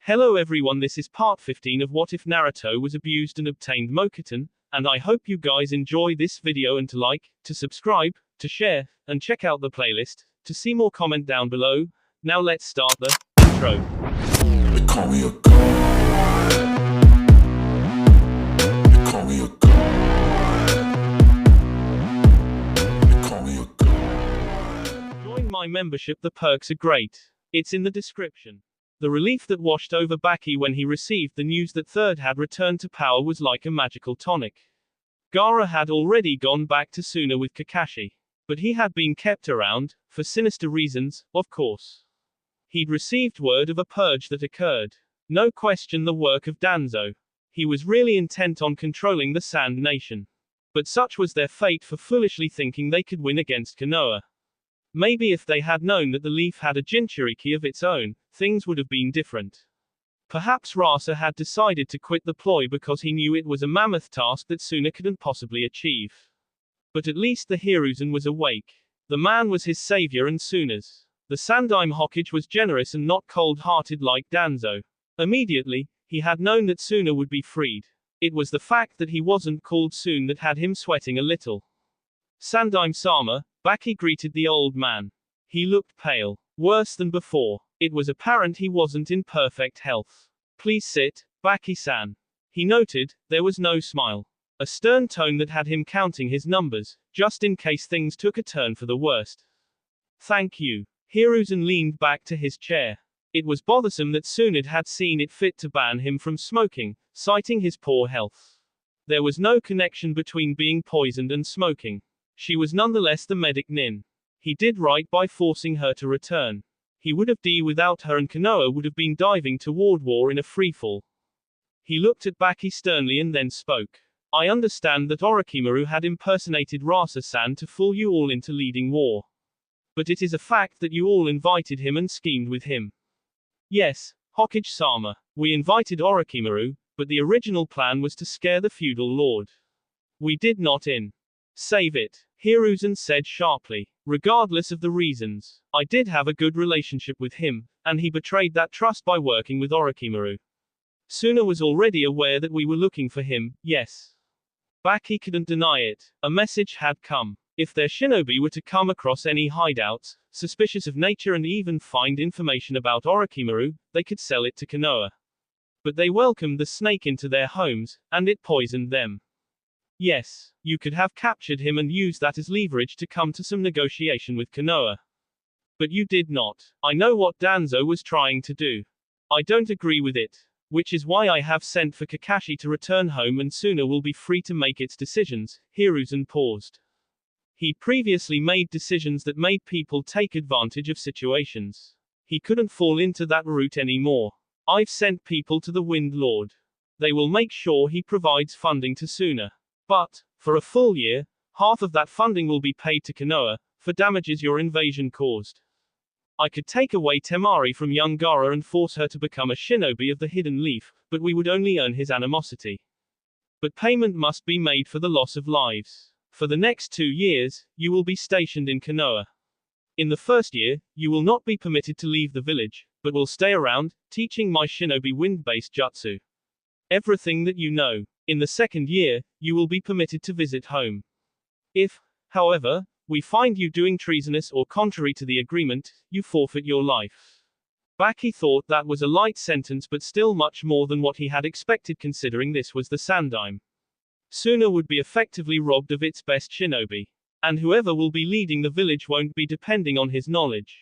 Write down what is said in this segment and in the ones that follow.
Hello everyone, this is part 15 of What If Naruto Was Abused and Obtained Mokuton, and I hope you guys enjoy this video and to like, to subscribe, to share, and check out the playlist. To see more, comment down below. Now let's start the intro. They call me a god. They call me a god. They call me a god. Join my membership, the perks are great. It's in the description. The relief that washed over Baki when he received the news that Third had returned to power was like a magical tonic. Gaara had already gone back to Suna with Kakashi. But he had been kept around, for sinister reasons, of course. He'd received word of a purge that occurred. No question the work of Danzo. He was really intent on controlling the Sand Nation. But such was their fate for foolishly thinking they could win against Konoha. Maybe if they had known that the leaf had a Jinchuriki of its own, things would have been different. Perhaps Rasa had decided to quit the ploy because he knew it was a mammoth task that Suna couldn't possibly achieve. But at least the Hiruzen was awake. The man was his savior and Suna's. The Sandaime Hokage was generous and not cold-hearted like Danzo. Immediately, he had known that Suna would be freed. It was the fact that he wasn't called soon that had him sweating a little. Sandaime-sama, Baki greeted the old man. He looked pale. Worse than before. It was apparent he wasn't in perfect health. Please sit, Baki-san. He noted, there was no smile. A stern tone that had him counting his numbers, just in case things took a turn for the worst. Thank you. Hiruzen leaned back to his chair. It was bothersome that Tsunade had seen it fit to ban him from smoking, citing his poor health. There was no connection between being poisoned and smoking. She was nonetheless the medic nin. He did right by forcing her to return. He would have without her and Konoha would have been diving toward war in a freefall. He looked at Baki sternly and then spoke. I understand that Orochimaru had impersonated Rasa-san to fool you all into leading war. But it is a fact that you all invited him and schemed with him. Yes, Hokage-sama. We invited Orochimaru, but the original plan was to scare the feudal lord. We did not save it, Hiruzen said sharply. Regardless of the reasons, I did have a good relationship with him, and he betrayed that trust by working with Orochimaru. Suna was already aware that we were looking for him, yes. Baki couldn't deny it. A message had come. If their shinobi were to come across any hideouts, suspicious of nature and even find information about Orochimaru, they could sell it to Konoha. But they welcomed the snake into their homes, and it poisoned them. Yes, you could have captured him and used that as leverage to come to some negotiation with Konoha. But you did not. I know what Danzo was trying to do. I don't agree with it. Which is why I have sent for Kakashi to return home and Suna will be free to make its decisions. Hiruzen paused. He previously made decisions that made people take advantage of situations. He couldn't fall into that route anymore. I've sent people to the Wind Lord. They will make sure he provides funding to Suna. But, for a full year, half of that funding will be paid to Konoha, for damages your invasion caused. I could take away Temari from young Gaara and force her to become a shinobi of the Hidden Leaf, but we would only earn his animosity. But payment must be made for the loss of lives. For the next 2 years, you will be stationed in Konoha. In the first year, you will not be permitted to leave the village, but will stay around, teaching my shinobi wind-based jutsu. Everything that you know. In the second year, you will be permitted to visit home. If, however, we find you doing treasonous or contrary to the agreement, you forfeit your life. Baki thought that was a light sentence but still much more than what he had expected considering this was the Sandaime. Suna would be effectively robbed of its best shinobi. And whoever will be leading the village won't be depending on his knowledge.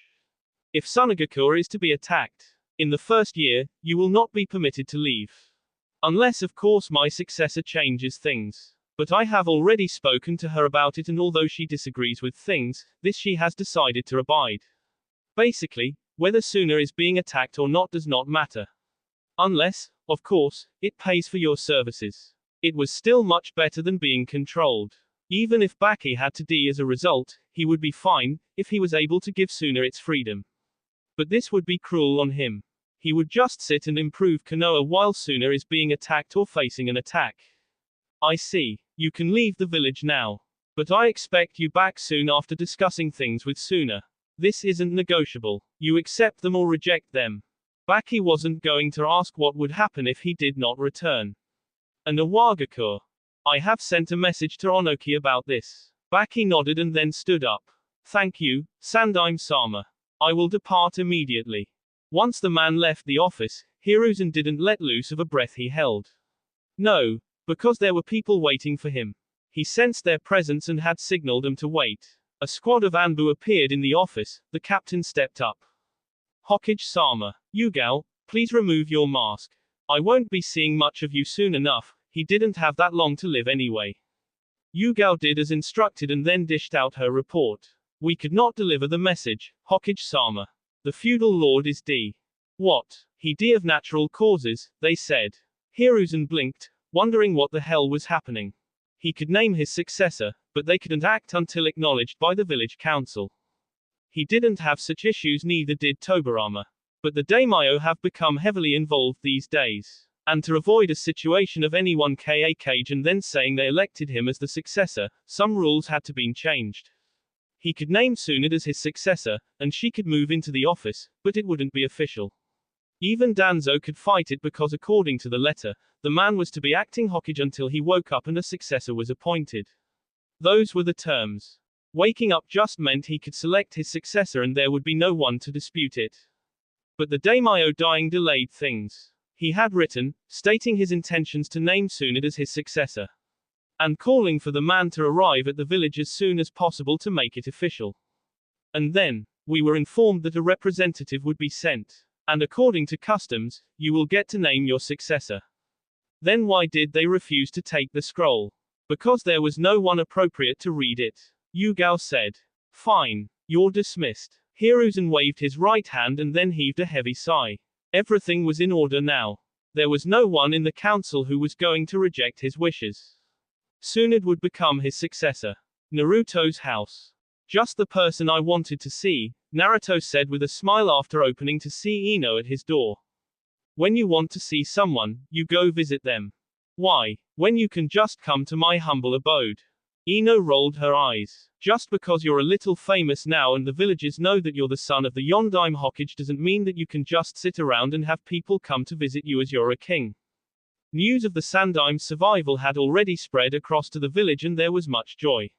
If Sunagakure is to be attacked, in the first year, you will not be permitted to leave. Unless of course my successor changes things. But I have already spoken to her about it and although she disagrees with things, this she has decided to abide. Basically, whether Suna is being attacked or not does not matter. Unless, of course, it pays for your services. It was still much better than being controlled. Even if Baki had to die as a result, he would be fine, if he was able to give Suna its freedom. But this would be cruel on him. He would just sit and improve Konoha while Suna is being attacked or facing an attack. I see. You can leave the village now. But I expect you back soon after discussing things with Suna. This isn't negotiable. You accept them or reject them. Baki wasn't going to ask what would happen if he did not return. And Awagakur. I have sent a message to Onoki about this. Baki nodded and then stood up. Thank you, Sandaime-sama. I will depart immediately. Once the man left the office, Hiruzen didn't let loose of a breath he held. No, because there were people waiting for him. He sensed their presence and had signaled them to wait. A squad of Anbu appeared in the office. The captain stepped up. Hokage-sama, Yugao, please remove your mask. I won't be seeing much of you soon enough. He didn't have that long to live anyway. Yugao did as instructed and then dished out her report. We could not deliver the message, Hokage-sama. The feudal lord is D. What? He D of natural causes, they said. Hiruzen blinked, wondering what the hell was happening. He could name his successor, but they couldn't act until acknowledged by the village council. He didn't have such issues, neither did Tobarama. But the daimyo have become heavily involved these days. And to avoid a situation of anyone ka cage and then saying they elected him as the successor, some rules had to be changed. He could name Tsunade as his successor, and she could move into the office, but it wouldn't be official. Even Danzo could fight it because according to the letter, the man was to be acting Hokage until he woke up and a successor was appointed. Those were the terms. Waking up just meant he could select his successor and there would be no one to dispute it. But the daimyo dying delayed things. He had written, stating his intentions to name Tsunade as his successor. And calling for the man to arrive at the village as soon as possible to make it official. And then, we were informed that a representative would be sent. And according to customs, you will get to name your successor. Then why did they refuse to take the scroll? Because there was no one appropriate to read it. Yugao said. Fine. You're dismissed. Hiruzen waved his right hand and then heaved a heavy sigh. Everything was in order now. There was no one in the council who was going to reject his wishes. Tsunade would become his successor. Naruto's house. Just the person I wanted to see, Naruto said with a smile after opening to see Ino at his door. When you want to see someone, you go visit them. Why, when you can just come to my humble abode? Ino rolled her eyes. Just because you're a little famous now and the villagers know that you're the son of the Yondaime Hokage doesn't mean that you can just sit around and have people come to visit you as you're a king. News of the Sandaime's survival had already spread across to the village and there was much joy.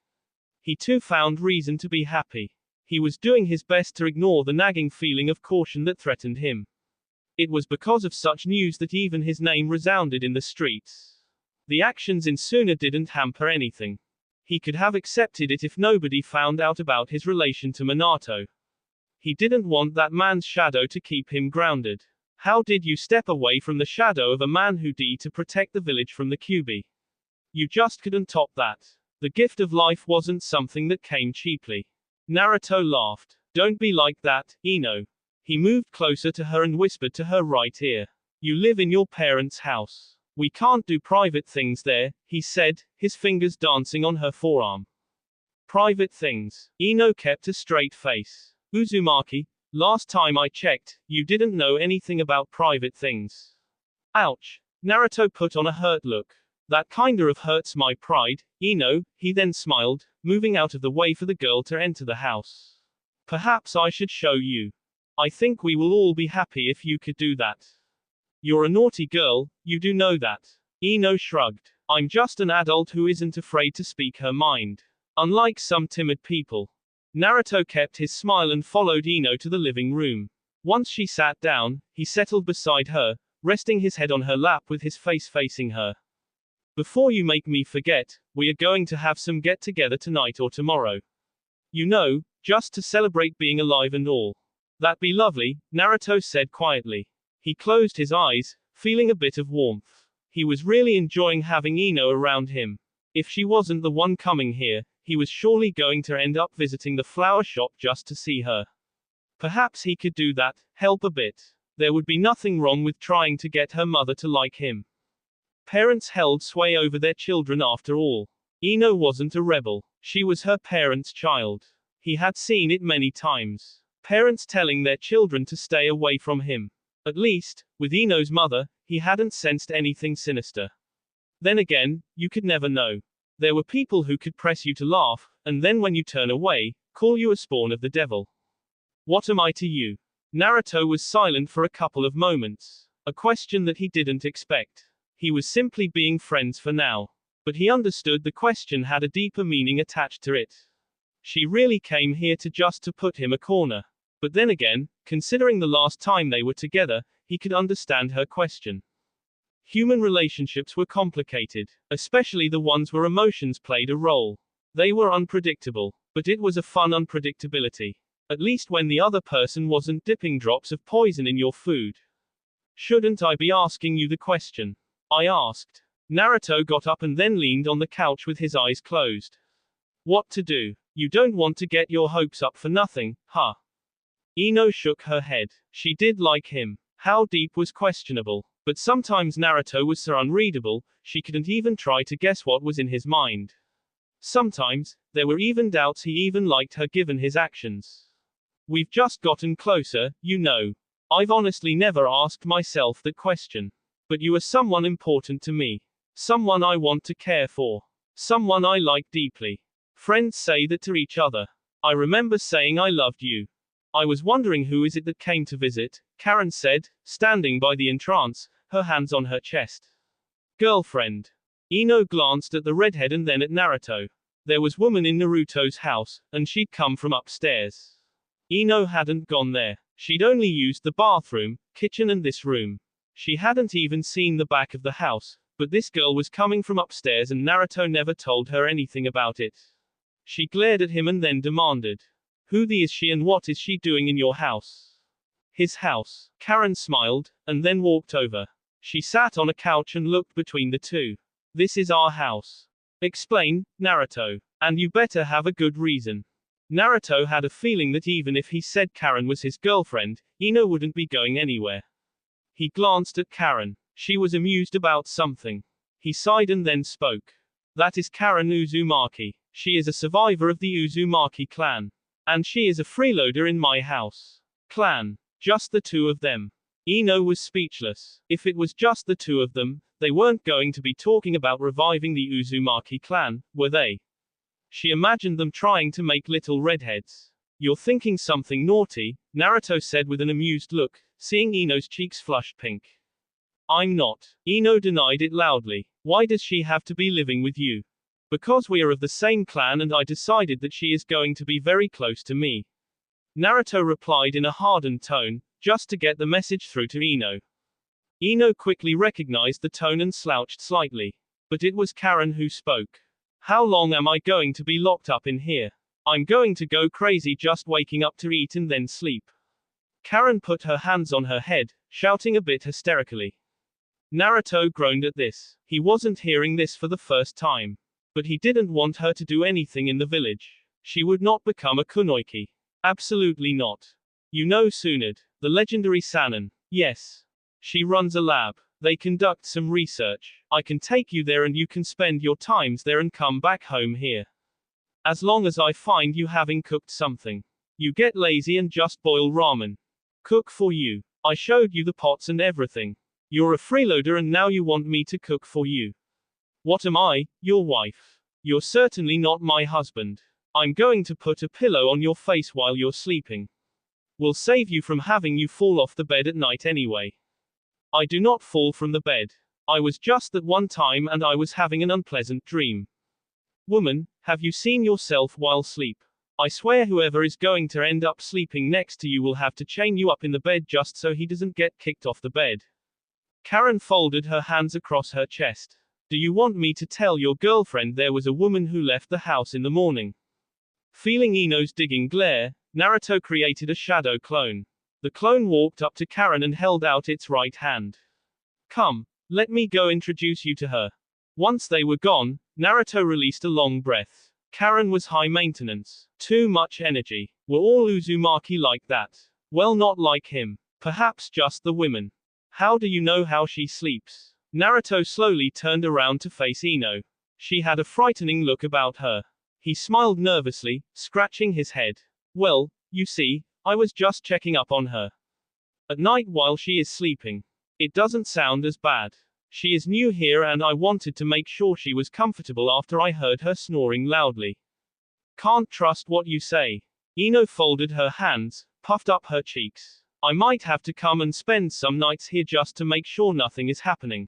He too found reason to be happy. He was doing his best to ignore the nagging feeling of caution that threatened him. It was because of such news that even his name resounded in the streets. The actions in Tsunade didn't hamper anything. He could have accepted it if nobody found out about his relation to Minato. He didn't want that man's shadow to keep him grounded. How did you step away from the shadow of a man who died to protect the village from the Kyuubi? You just couldn't top that. The gift of life wasn't something that came cheaply. Naruto laughed. Don't be like that, Ino. He moved closer to her and whispered to her right ear. You live in your parents' house. We can't do private things there, he said, his fingers dancing on her forearm. Private things. Ino kept a straight face. Uzumaki, last time I checked, you didn't know anything about private things. Ouch. Naruto put on a hurt look. That kinda of hurts my pride, Ino, he then smiled, moving out of the way for the girl to enter the house. Perhaps I should show you. I think we will all be happy if you could do that. You're a naughty girl, you do know that. Ino shrugged. I'm just an adult who isn't afraid to speak her mind. Unlike some timid people. Naruto kept his smile and followed Ino to the living room. Once she sat down, he settled beside her, resting his head on her lap with his face facing her. Before you make me forget, we are going to have some get-together tonight or tomorrow. You know, just to celebrate being alive and all. That'd be lovely, Naruto said quietly. He closed his eyes, feeling a bit of warmth. He was really enjoying having Ino around him. If she wasn't the one coming here, he was surely going to end up visiting the flower shop just to see her. Perhaps he could do that, help a bit. There would be nothing wrong with trying to get her mother to like him. Parents held sway over their children after all. Ino wasn't a rebel. She was her parents' child. He had seen it many times. Parents telling their children to stay away from him. At least, with Ino's mother, he hadn't sensed anything sinister. Then again, you could never know. There were people who could press you to laugh, and then when you turn away, call you a spawn of the devil. What am I to you? Naruto was silent for a couple of moments. A question that he didn't expect. He was simply being friends for now. But he understood the question had a deeper meaning attached to it. She really came here to put him a corner. But then again, considering the last time they were together, he could understand her question. Human relationships were complicated, especially the ones where emotions played a role. They were unpredictable, but it was a fun unpredictability. At least when the other person wasn't dipping drops of poison in your food. Shouldn't I be asking you the question? I asked. Naruto got up and then leaned on the couch with his eyes closed. What to do? You don't want to get your hopes up for nothing, huh? Ino shook her head. She did like him. How deep was questionable. But sometimes Naruto was so unreadable, she couldn't even try to guess what was in his mind. Sometimes, there were even doubts he even liked her given his actions. We've just gotten closer, you know. I've honestly never asked myself that question. But you are someone important to me. Someone I want to care for. Someone I like deeply. Friends say that to each other. I remember saying I loved you. I was wondering who is it that came to visit, Karen said, standing by the entrance, her hands on her chest. Girlfriend. Ino glanced at the redhead and then at Naruto. There was woman in Naruto's house, and she'd come from upstairs. Ino hadn't gone there. She'd only used the bathroom, kitchen and this room. She hadn't even seen the back of the house, but this girl was coming from upstairs and Naruto never told her anything about it. She glared at him and then demanded. Who the is she and what is she doing in your house? His house. Karen smiled, and then walked over. She sat on a couch and looked between the two. This is our house. Explain, Naruto. And you better have a good reason. Naruto had a feeling that even if he said Karen was his girlfriend, Ino wouldn't be going anywhere. He glanced at Karen. She was amused about something. He sighed and then spoke. That is Karen Uzumaki. She is a survivor of the Uzumaki clan. And she is a freeloader in my house. Clan. Just the two of them. Ino was speechless. If it was just the two of them, they weren't going to be talking about reviving the Uzumaki clan, were they? She imagined them trying to make little redheads. You're thinking something naughty, Naruto said with an amused look, seeing Ino's cheeks flush pink. I'm not. Ino denied it loudly. Why does she have to be living with you? Because we are of the same clan and I decided that she is going to be very close to me. Naruto replied in a hardened tone, just to get the message through to Ino. Ino quickly recognized the tone and slouched slightly. But it was Karen who spoke. How long am I going to be locked up in here? I'm going to go crazy just waking up to eat and then sleep. Karen put her hands on her head, shouting a bit hysterically. Naruto groaned at this. He wasn't hearing this for the first time. But he didn't want her to do anything in the village. She would not become a kunoichi. Absolutely not. You know Tsunade, the legendary Sannin. Yes. She runs a lab. They conduct some research. I can take you there and you can spend your times there and come back home here. As long as I find you having cooked something. You get lazy and just boil ramen. Cook for you. I showed you the pots and everything. You're a freeloader and now you want me to cook for you. What am I, your wife? You're certainly not my husband. I'm going to put a pillow on your face while you're sleeping. We'll save you from having you fall off the bed at night anyway. I do not fall from the bed. I was just that one time and I was having an unpleasant dream. Woman, have you seen yourself while asleep? I swear whoever is going to end up sleeping next to you will have to chain you up in the bed just so he doesn't get kicked off the bed. Karen folded her hands across her chest. Do you want me to tell your girlfriend there was a woman who left the house in the morning? Feeling Ino's digging glare, Naruto created a shadow clone. The clone walked up to Karen and held out its right hand. Come, let me go introduce you to her. Once they were gone, Naruto released a long breath. Karen was high maintenance. Too much energy. Were all Uzumaki like that? Well, not like him. Perhaps just the women. How do you know how she sleeps? Naruto slowly turned around to face Ino. She had a frightening look about her. He smiled nervously, scratching his head. Well, you see, I was just checking up on her. At night while she is sleeping. It doesn't sound as bad. She is new here and I wanted to make sure she was comfortable after I heard her snoring loudly. Can't trust what you say. Ino folded her hands, puffed up her cheeks. I might have to come and spend some nights here just to make sure nothing is happening.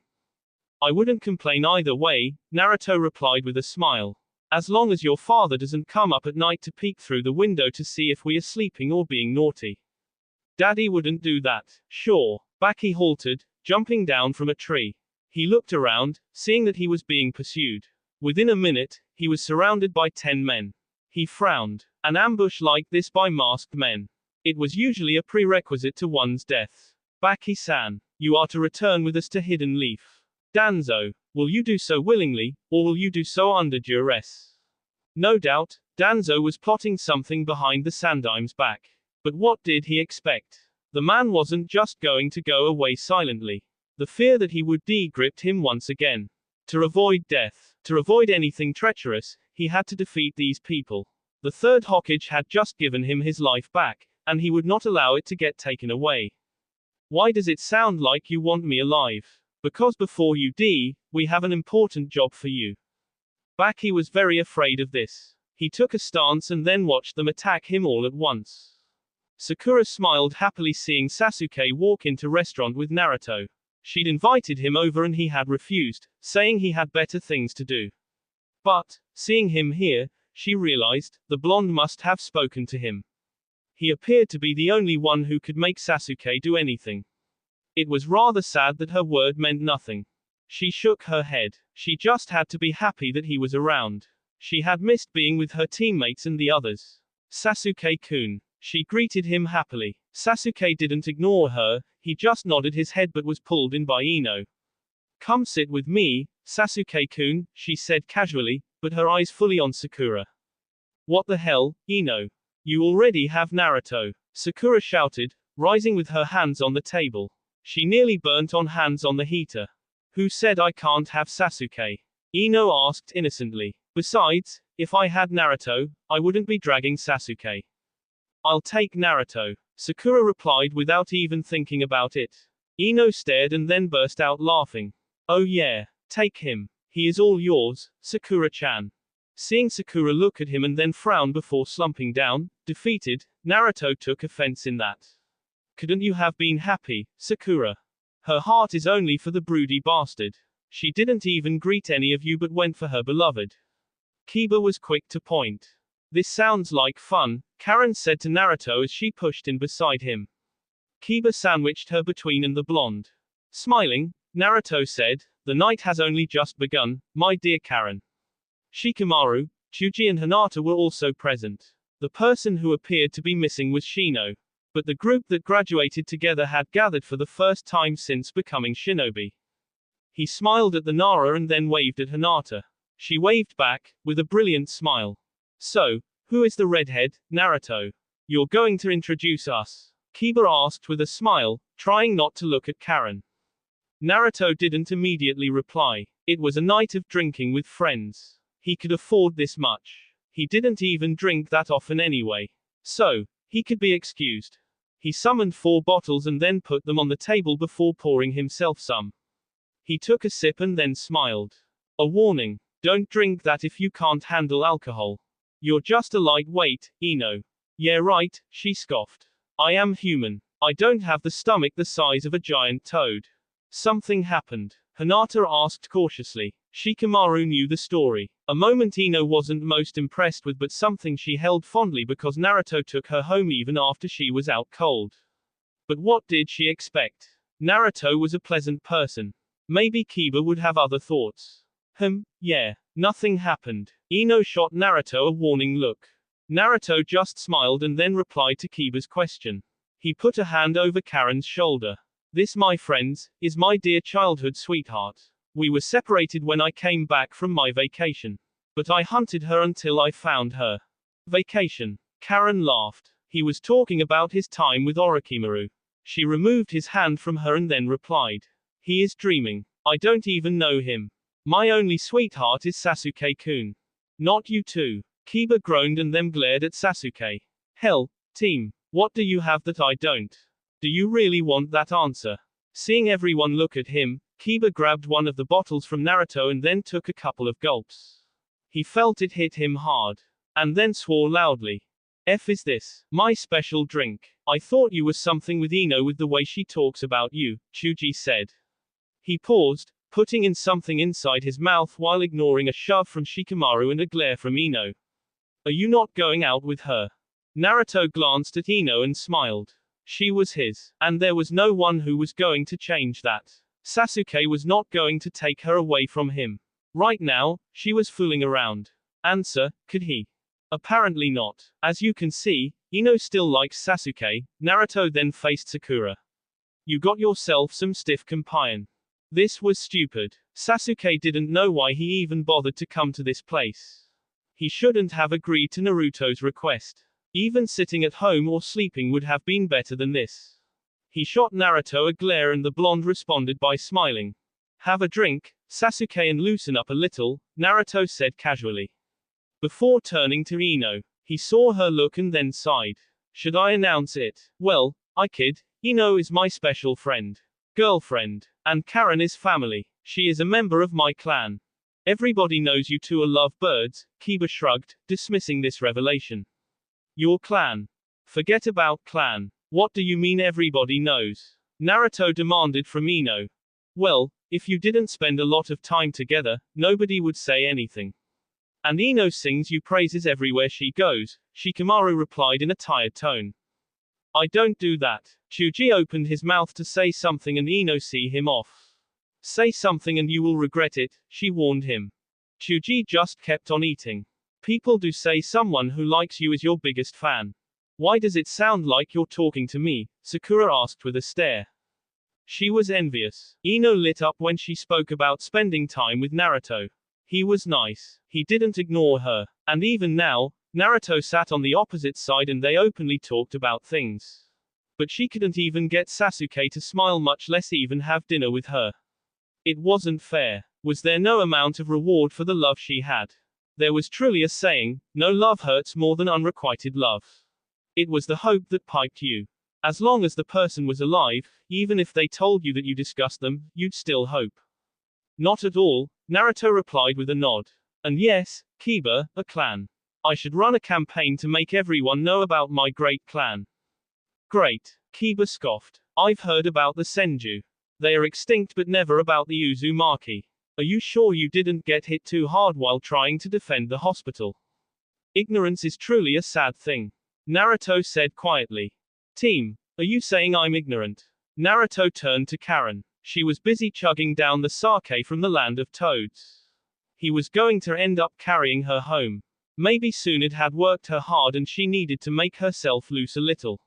I wouldn't complain either way, Naruto replied with a smile. As long as your father doesn't come up at night to peek through the window to see if we are sleeping or being naughty. Daddy wouldn't do that. Sure. Baki halted, jumping down from a tree. He looked around, seeing that he was being pursued. Within a minute, he was surrounded by 10 men. He frowned. An ambush like this by masked men. It was usually a prerequisite to one's death. Baki-san, you are to return with us to Hidden Leaf. Danzo, will you do so willingly, or will you do so under duress? No doubt, Danzo was plotting something behind the Sandaim's back. But what did he expect? The man wasn't just going to go away silently. The fear that he would die gripped him once again. To avoid death, to avoid anything treacherous, he had to defeat these people. The third Hokage had just given him his life back, and he would not allow it to get taken away. Why does it sound like you want me alive? Because before you die, we have an important job for you. Baki was very afraid of this. He took a stance and then watched them attack him all at once. Sakura smiled happily seeing Sasuke walk into restaurant with Naruto. She'd invited him over and he had refused, saying he had better things to do. But, seeing him here, she realized, the blonde must have spoken to him. He appeared to be the only one who could make Sasuke do anything. It was rather sad that her word meant nothing. She shook her head. She just had to be happy that he was around. She had missed being with her teammates and the others. Sasuke-kun. She greeted him happily. Sasuke didn't ignore her, he just nodded his head but was pulled in by Ino. Come sit with me, Sasuke-kun, she said casually, but her eyes fully on Sakura. What the hell, Ino? You already have Naruto. Sakura shouted, rising with her hands on the table. She nearly burnt on hands on the heater. Who said I can't have Sasuke? Ino asked innocently. Besides, if I had Naruto, I wouldn't be dragging Sasuke. I'll take Naruto. Sakura replied without even thinking about it. Ino stared and then burst out laughing. Oh yeah, take him. He is all yours, Sakura-chan. Seeing Sakura look at him and then frown before slumping down, defeated, Naruto took offense in that. Couldn't you have been happy, Sakura? Her heart is only for the broody bastard. She didn't even greet any of you but went for her beloved. Kiba was quick to point. This sounds like fun, Karen said to Naruto as she pushed in beside him. Kiba sandwiched her between and the blonde. Smiling, Naruto said, the night has only just begun, my dear Karen. Shikamaru, Chuji and Hinata were also present. The person who appeared to be missing was Shino. But the group that graduated together had gathered for the first time since becoming shinobi. He smiled at the Nara and then waved at Hinata. She waved back, with a brilliant smile. So, who is the redhead, Naruto? You're going to introduce us? Kiba asked with a smile, trying not to look at Karen. Naruto didn't immediately reply. It was a night of drinking with friends. He could afford this much. He didn't even drink that often anyway. So, he could be excused. He summoned 4 bottles and then put them on the table before pouring himself some. He took a sip and then smiled. A warning. Don't drink that if you can't handle alcohol. You're just a lightweight, Ino. Yeah right, she scoffed. I am human. I don't have the stomach the size of a giant toad. Something happened. Hinata asked cautiously. Shikamaru knew the story. A moment Ino wasn't most impressed with but something she held fondly because Naruto took her home even after she was out cold. But what did she expect? Naruto was a pleasant person. Maybe Kiba would have other thoughts. Yeah. Nothing happened. Ino shot Naruto a warning look. Naruto just smiled and then replied to Kiba's question. He put a hand over Karen's shoulder. This, my friends, is my dear childhood sweetheart. We were separated when I came back from my vacation. But I hunted her until I found her. Vacation. Karen laughed. He was talking about his time with Orochimaru. She removed his hand from her and then replied. He is dreaming. I don't even know him. My only sweetheart is Sasuke-kun. Not you too. Kiba groaned and then glared at Sasuke. Hell, team. What do you have that I don't? Do you really want that answer? Seeing everyone look at him, Kiba grabbed one of the bottles from Naruto and then took a couple of gulps. He felt it hit him hard. And then swore loudly. F is this? My special drink. I thought you were something with Ino with the way she talks about you, Chuji said. He paused, putting in something inside his mouth while ignoring a shove from Shikamaru and a glare from Ino. Are you not going out with her? Naruto glanced at Ino and smiled. She was his, and there was no one who was going to change that. Sasuke was not going to take her away from him. Right now, she was fooling around. Answer, could he? Apparently not. As you can see, Ino still likes Sasuke. Naruto then faced Sakura. You got yourself some stiff companion. This was stupid. Sasuke didn't know why he even bothered to come to this place. He shouldn't have agreed to Naruto's request. Even sitting at home or sleeping would have been better than this. He shot Naruto a glare and the blonde responded by smiling. Have a drink, Sasuke, and loosen up a little, Naruto said casually. Before turning to Ino, he saw her look and then sighed. Should I announce it? Well, I kid. Ino is my special friend. Girlfriend. And Karen is family. She is a member of my clan. Everybody knows you two are lovebirds, Kiba shrugged, dismissing this revelation. Your clan. Forget about clan. What do you mean everybody knows? Naruto demanded from Ino. Well, if you didn't spend a lot of time together, nobody would say anything. And Ino sings you praises everywhere she goes, Shikamaru replied in a tired tone. I don't do that. Chuji opened his mouth to say something and Ino see him off. Say something and you will regret it, she warned him. Chuji just kept on eating. People do say someone who likes you is your biggest fan. Why does it sound like you're talking to me? Sakura asked with a stare. She was envious. Ino lit up when she spoke about spending time with Naruto. He was nice. He didn't ignore her. And even now, Naruto sat on the opposite side and they openly talked about things. But she couldn't even get Sasuke to smile, much less even have dinner with her. It wasn't fair. Was there no amount of reward for the love she had? There was truly a saying, no love hurts more than unrequited love. It was the hope that piped you. As long as the person was alive, even if they told you that you discussed them, you'd still hope. Not at all, Naruto replied with a nod. And yes, Kiba, a clan. I should run a campaign to make everyone know about my great clan. Great, Kiba scoffed. I've heard about the Senju. They are extinct but never about the Uzumaki. Are you sure you didn't get hit too hard while trying to defend the hospital? Ignorance is truly a sad thing. Naruto said quietly. Team, are you saying I'm ignorant? Naruto turned to Karen. She was busy chugging down the sake from the land of toads. He was going to end up carrying her home. Maybe soon it had worked her hard and she needed to make herself loose a little.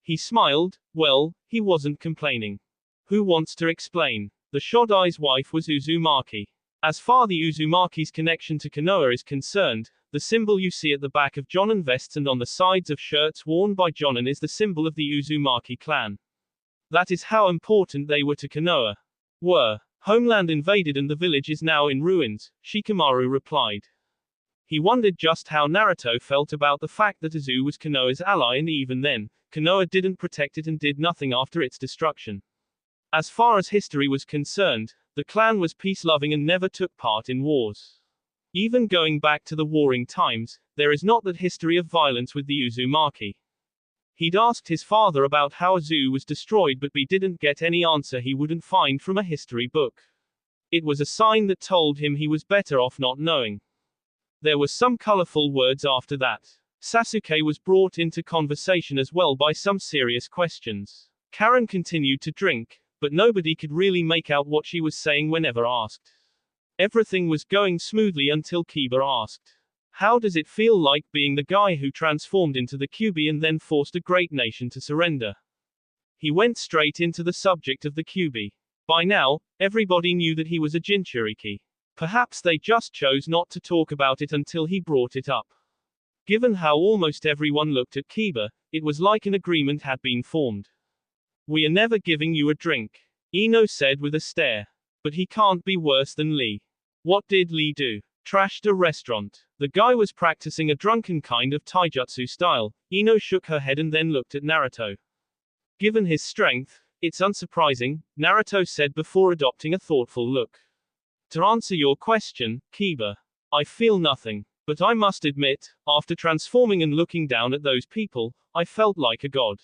He smiled. Well, he wasn't complaining. Who wants to explain? The Shodai's wife was Uzumaki. As far the Uzumaki's connection to Konoha is concerned, the symbol you see at the back of Jonin vests and on the sides of shirts worn by Jonin is the symbol of the Uzumaki clan. That is how important they were to Konoha. Homeland invaded and the village is now in ruins, Shikamaru replied. He wondered just how Naruto felt about the fact that Izu was Konoha's ally, and even then, Konoha didn't protect it and did nothing after its destruction. As far as history was concerned, the clan was peace-loving and never took part in wars. Even going back to the warring times, there is not that history of violence with the Uzumaki. He'd asked his father about how Izu was destroyed, but he didn't get any answer he wouldn't find from a history book. It was a sign that told him he was better off not knowing. There were some colorful words after that. Sasuke was brought into conversation as well by some serious questions. Karen continued to drink, but nobody could really make out what she was saying whenever asked. Everything was going smoothly until Kiba asked, how does it feel like being the guy who transformed into the Kyuubi and then forced a great nation to surrender? He went straight into the subject of the Kyuubi. By now, everybody knew that he was a Jinchuriki. Perhaps they just chose not to talk about it until he brought it up. Given how almost everyone looked at Kiba, it was like an agreement had been formed. We are never giving you a drink, Ino said with a stare. But he can't be worse than Lee. What did Lee do? Trashed a restaurant. The guy was practicing a drunken kind of taijutsu style. Ino shook her head and then looked at Naruto. Given his strength, it's unsurprising, Naruto said before adopting a thoughtful look. To answer your question, Kiba, I feel nothing. But I must admit, after transforming and looking down at those people, I felt like a god.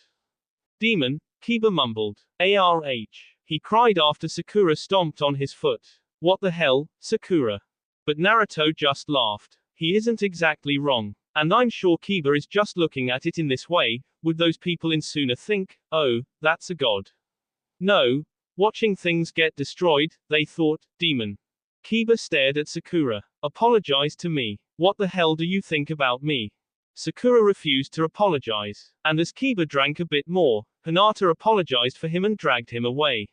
Demon, Kiba mumbled. ARH. He cried after Sakura stomped on his foot. What the hell, Sakura? But Naruto just laughed. He isn't exactly wrong. And I'm sure Kiba is just looking at it in this way. Would those people in Suna think, oh, that's a god? No. Watching things get destroyed, they thought, demon. Kiba stared at Sakura. Apologize to me. What the hell do you think about me? Sakura refused to apologize. And as Kiba drank a bit more, Hinata apologized for him and dragged him away.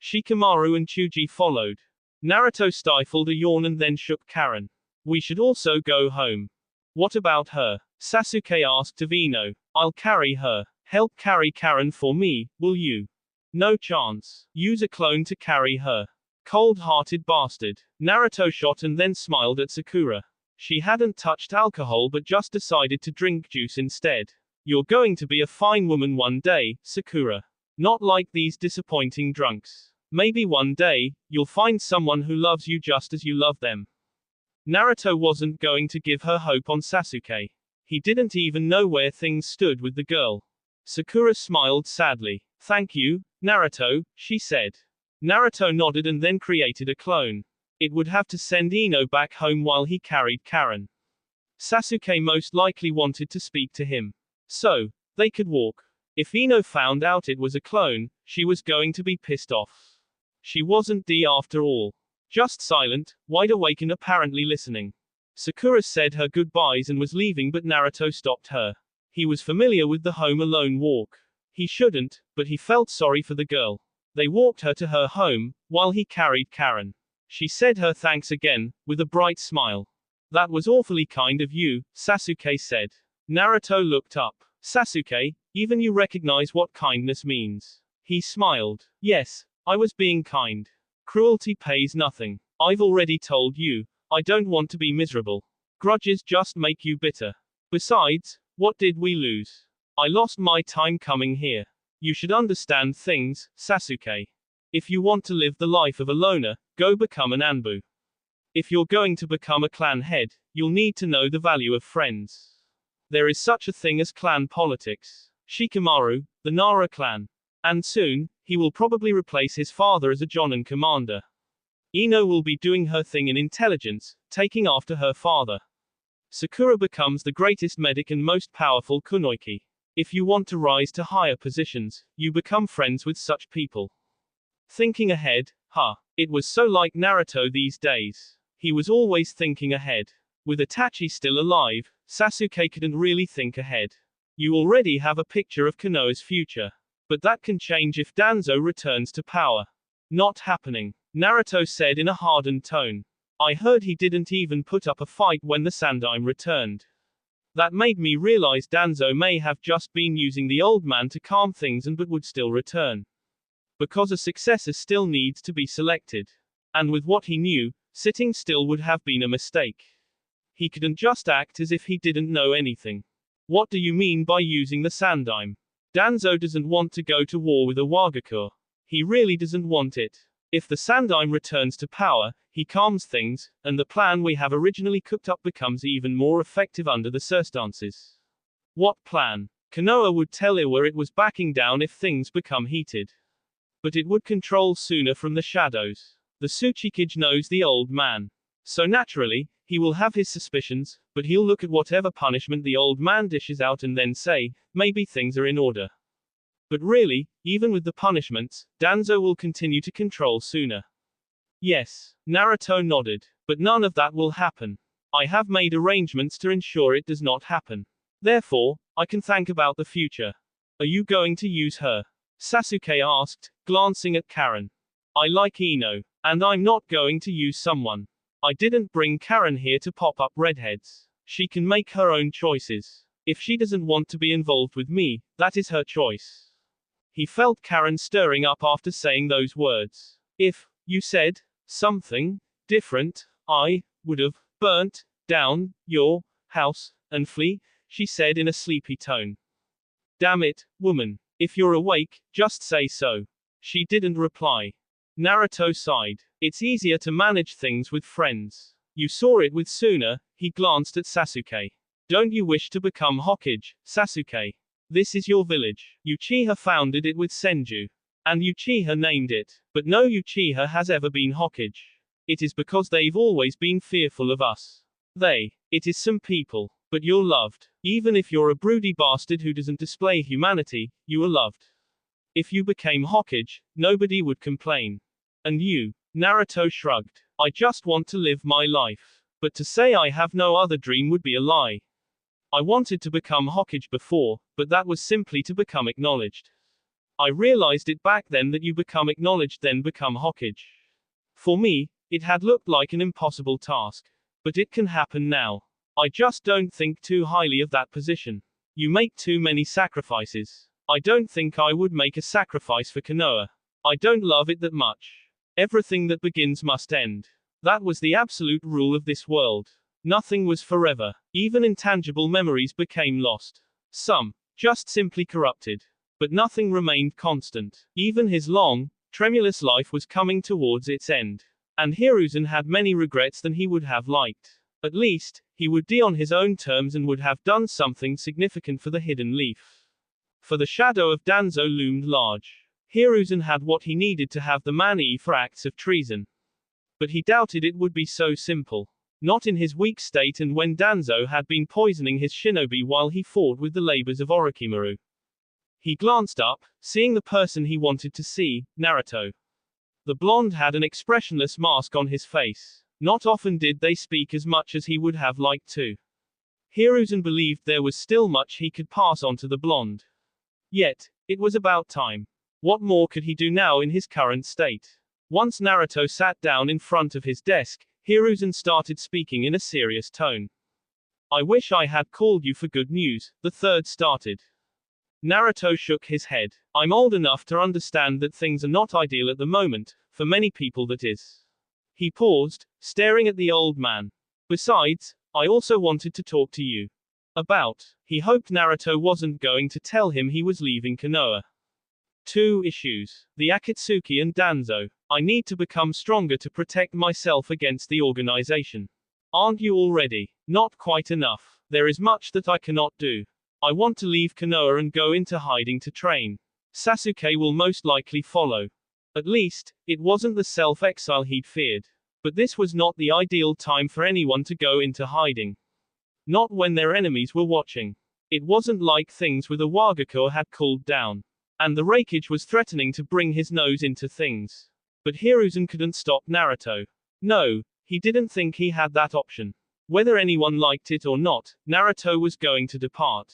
Shikamaru and Chuji followed. Naruto stifled a yawn and then shook Karen. We should also go home. What about her? Sasuke asked of Ino. I'll carry her. Help carry Karen for me, will you? No chance. Use a clone to carry her. Cold-hearted bastard. Naruto shot and then smiled at Sakura. She hadn't touched alcohol but just decided to drink juice instead. You're going to be a fine woman one day, Sakura. Not like these disappointing drunks. Maybe one day, you'll find someone who loves you just as you love them. Naruto wasn't going to give her hope on Sasuke. He didn't even know where things stood with the girl. Sakura smiled sadly. Thank you, Naruto, she said. Naruto nodded and then created a clone. It would have to send Ino back home while he carried Karen. Sasuke most likely wanted to speak to him. So, they could walk. If Ino found out it was a clone, she was going to be pissed off. She wasn't D after all. Just silent, wide awake and apparently listening. Sakura said her goodbyes and was leaving but Naruto stopped her. He was familiar with the home alone walk. He shouldn't, but he felt sorry for the girl. They walked her to her home, while he carried Karen. She said her thanks again, with a bright smile. That was awfully kind of you, Sasuke said. Naruto looked up. Sasuke, even you recognize what kindness means. He smiled. Yes, I was being kind. Cruelty pays nothing. I've already told you, I don't want to be miserable. Grudges just make you bitter. Besides, what did we lose? I lost my time coming here. You should understand things, Sasuke. If you want to live the life of a loner, go become an Anbu. If you're going to become a clan head, you'll need to know the value of friends. There is such a thing as clan politics. Shikamaru, the Nara clan. And soon, he will probably replace his father as a Jonin commander. Ino will be doing her thing in intelligence, taking after her father. Sakura becomes the greatest medic and most powerful kunoichi. If you want to rise to higher positions, you become friends with such people. Thinking ahead, it was so like Naruto these days. He was always thinking ahead. With Itachi still alive, Sasuke couldn't really think ahead. You already have a picture of Konoha's future. But that can change if Danzo returns to power. Not happening. Naruto said in a hardened tone. I heard he didn't even put up a fight when the Sandaime returned. That made me realize Danzo may have just been using the old man to calm things but would still return. Because a successor still needs to be selected. And with what he knew, sitting still would have been a mistake. He couldn't just act as if he didn't know anything. What do you mean by using the Sandaime? Danzo doesn't want to go to war with a Wagakur. He really doesn't want it. If the Sandaime returns to power, he calms things, and the plan we have originally cooked up becomes even more effective under the circumstances. What plan? Konoha would tell Iwa it was backing down if things become heated. But it would control Suna from the shadows. The Tsuchikage knows the old man. So naturally, he will have his suspicions, but he'll look at whatever punishment the old man dishes out and then say, maybe things are in order. But really, even with the punishments, Danzo will continue to control Suna. Yes, Naruto nodded. But none of that will happen. I have made arrangements to ensure it does not happen. Therefore, I can think about the future. Are you going to use her? Sasuke asked, glancing at Karen. I like Ino. And I'm not going to use someone. I didn't bring Karen here to pop up redheads. She can make her own choices. If she doesn't want to be involved with me, that is her choice. He felt Karen stirring up after saying those words. If you said something different, I would have burnt down your house and flee, she said in a sleepy tone. Damn it, woman. If you're awake, just say so. She didn't reply. Naruto sighed. It's easier to manage things with friends. You saw it with Suna. He glanced at Sasuke. Don't you wish to become Hokage, Sasuke? This is your village. Uchiha founded it with Senju. And Uchiha named it. But no Uchiha has ever been Hokage. It is because they've always been fearful of us. It is some people. But you're loved. Even if you're a broody bastard who doesn't display humanity, you are loved. If you became Hokage, nobody would complain. And you? Naruto shrugged. I just want to live my life. But to say I have no other dream would be a lie. I wanted to become Hokage before, but that was simply to become acknowledged. I realized it back then that you become acknowledged then become Hokage. For me, it had looked like an impossible task. But it can happen now. I just don't think too highly of that position. You make too many sacrifices. I don't think I would make a sacrifice for Konoha. I don't love it that much. Everything that begins must end. That was the absolute rule of this world. Nothing was forever. Even intangible memories became lost. Some, just simply corrupted. But nothing remained constant. Even his long, tremulous life was coming towards its end. And Hiruzen had many regrets than he would have liked. At least, he would die on his own terms and would have done something significant for the Hidden Leaf. For the shadow of Danzo loomed large. Hiruzen had what he needed to have the man for acts of treason. But he doubted it would be so simple. Not in his weak state and when Danzo had been poisoning his shinobi while he fought with the labors of Orochimaru. He glanced up, seeing the person he wanted to see, Naruto. The blonde had an expressionless mask on his face. Not often did they speak as much as he would have liked to. Hiruzen believed there was still much he could pass on to the blonde. Yet, it was about time. What more could he do now in his current state? Once Naruto sat down in front of his desk, Hiruzen started speaking in a serious tone. I wish I had called you for good news, the third started. Naruto shook his head. I'm old enough to understand that things are not ideal at the moment, for many people that is. He paused, staring at the old man. Besides, I also wanted to talk to you. About. He hoped Naruto wasn't going to tell him he was leaving Konoha. 2 issues. The Akatsuki and Danzo. I need to become stronger to protect myself against the organization. Aren't you already? Not quite enough. There is much that I cannot do. I want to leave Konoha and go into hiding to train. Sasuke will most likely follow. At least, it wasn't the self-exile he'd feared. But this was not the ideal time for anyone to go into hiding. Not when their enemies were watching. It wasn't like things with Iwagakure had cooled down. And the Raikage was threatening to bring his nose into things. But Hiruzen couldn't stop Naruto. No, he didn't think he had that option. Whether anyone liked it or not, Naruto was going to depart.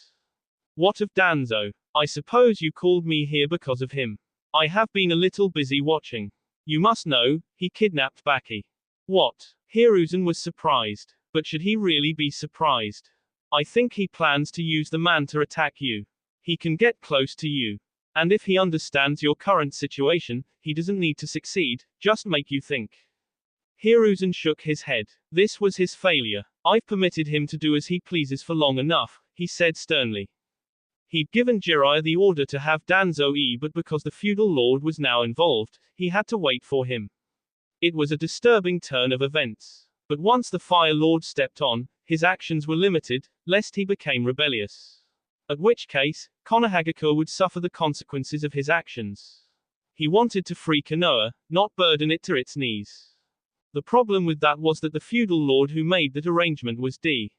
What of Danzo? I suppose you called me here because of him. I have been a little busy watching. You must know, he kidnapped Baki. What? Hiruzen was surprised. But should he really be surprised? I think he plans to use the man to attack you. He can get close to you. And if he understands your current situation, he doesn't need to succeed, just make you think. Hiruzen shook his head. This was his failure. I've permitted him to do as he pleases for long enough, he said sternly. He'd given Jiraiya the order to have Danzo but because the feudal lord was now involved, he had to wait for him. It was a disturbing turn of events. But once the Fire Lord stepped on, his actions were limited, lest he became rebellious. At which case, Konohagakure would suffer the consequences of his actions. He wanted to free Konoha, not burden it to its knees. The problem with that was that the feudal lord who made that arrangement was D.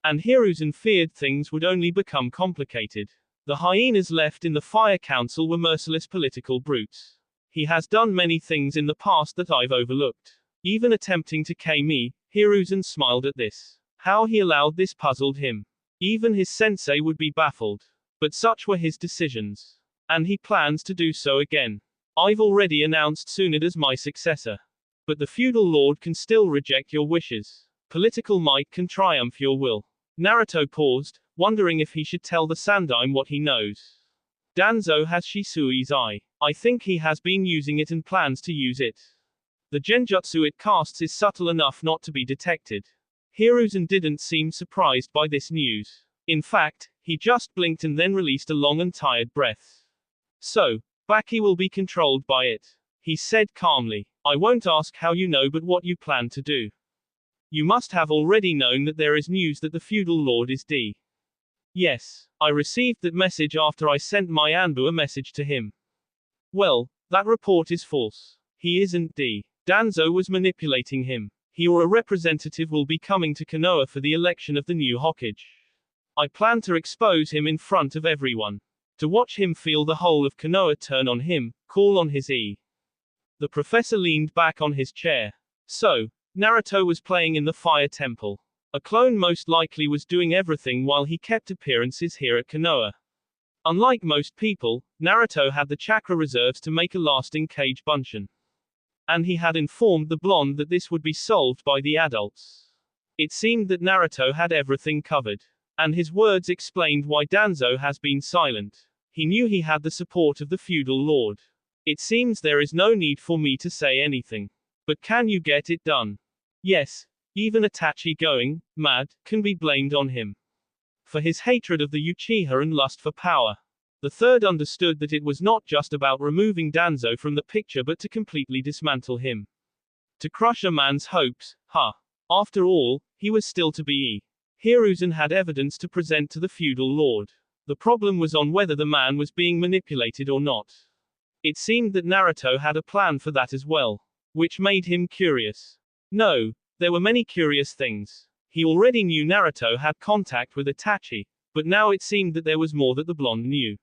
And Hiruzen feared things would only become complicated. The hyenas left in the Fire Council were merciless political brutes. He has done many things in the past that I've overlooked. Even attempting to kill me, Hiruzen smiled at this. How he allowed this puzzled him. Even his sensei would be baffled. But such were his decisions. And he plans to do so again. I've already announced Tsunade as my successor. But the feudal lord can still reject your wishes. Political might can triumph your will. Naruto paused, wondering if he should tell the Sandaime what he knows. Danzo has Shisui's eye. I think he has been using it and plans to use it. The genjutsu it casts is subtle enough not to be detected. Hiruzen didn't seem surprised by this news. In fact, he just blinked and then released a long and tired breath. So, Baki will be controlled by it. He said calmly. I won't ask how you know but what you plan to do. You must have already known that there is news that the feudal lord is D. Yes, I received that message after I sent my Anbu a message to him. Well, that report is false. He isn't D. Danzo was manipulating him. He or a representative will be coming to Konoha for the election of the new Hokage. I plan to expose him in front of everyone. To watch him feel the whole of Konoha turn on him, call on his E. The professor leaned back on his chair. So, Naruto was playing in the Fire Temple. A clone most likely was doing everything while he kept appearances here at Konoha. Unlike most people, Naruto had the chakra reserves to make a lasting Kage Bunshin. And he had informed the blonde that this would be solved by the adults. It seemed that Naruto had everything covered. And his words explained why Danzo has been silent. He knew he had the support of the feudal lord. It seems there is no need for me to say anything. But can you get it done? Yes, even Itachi going mad can be blamed on him. For his hatred of the Uchiha and lust for power. The third understood that it was not just about removing Danzo from the picture but to completely dismantle him. To crush a man's hopes, After all, he was still to be E. Hiruzen had evidence to present to the feudal lord. The problem was on whether the man was being manipulated or not. It seemed that Naruto had a plan for that as well. Which made him curious. No, there were many curious things. He already knew Naruto had contact with Itachi, but now it seemed that there was more that the blonde knew.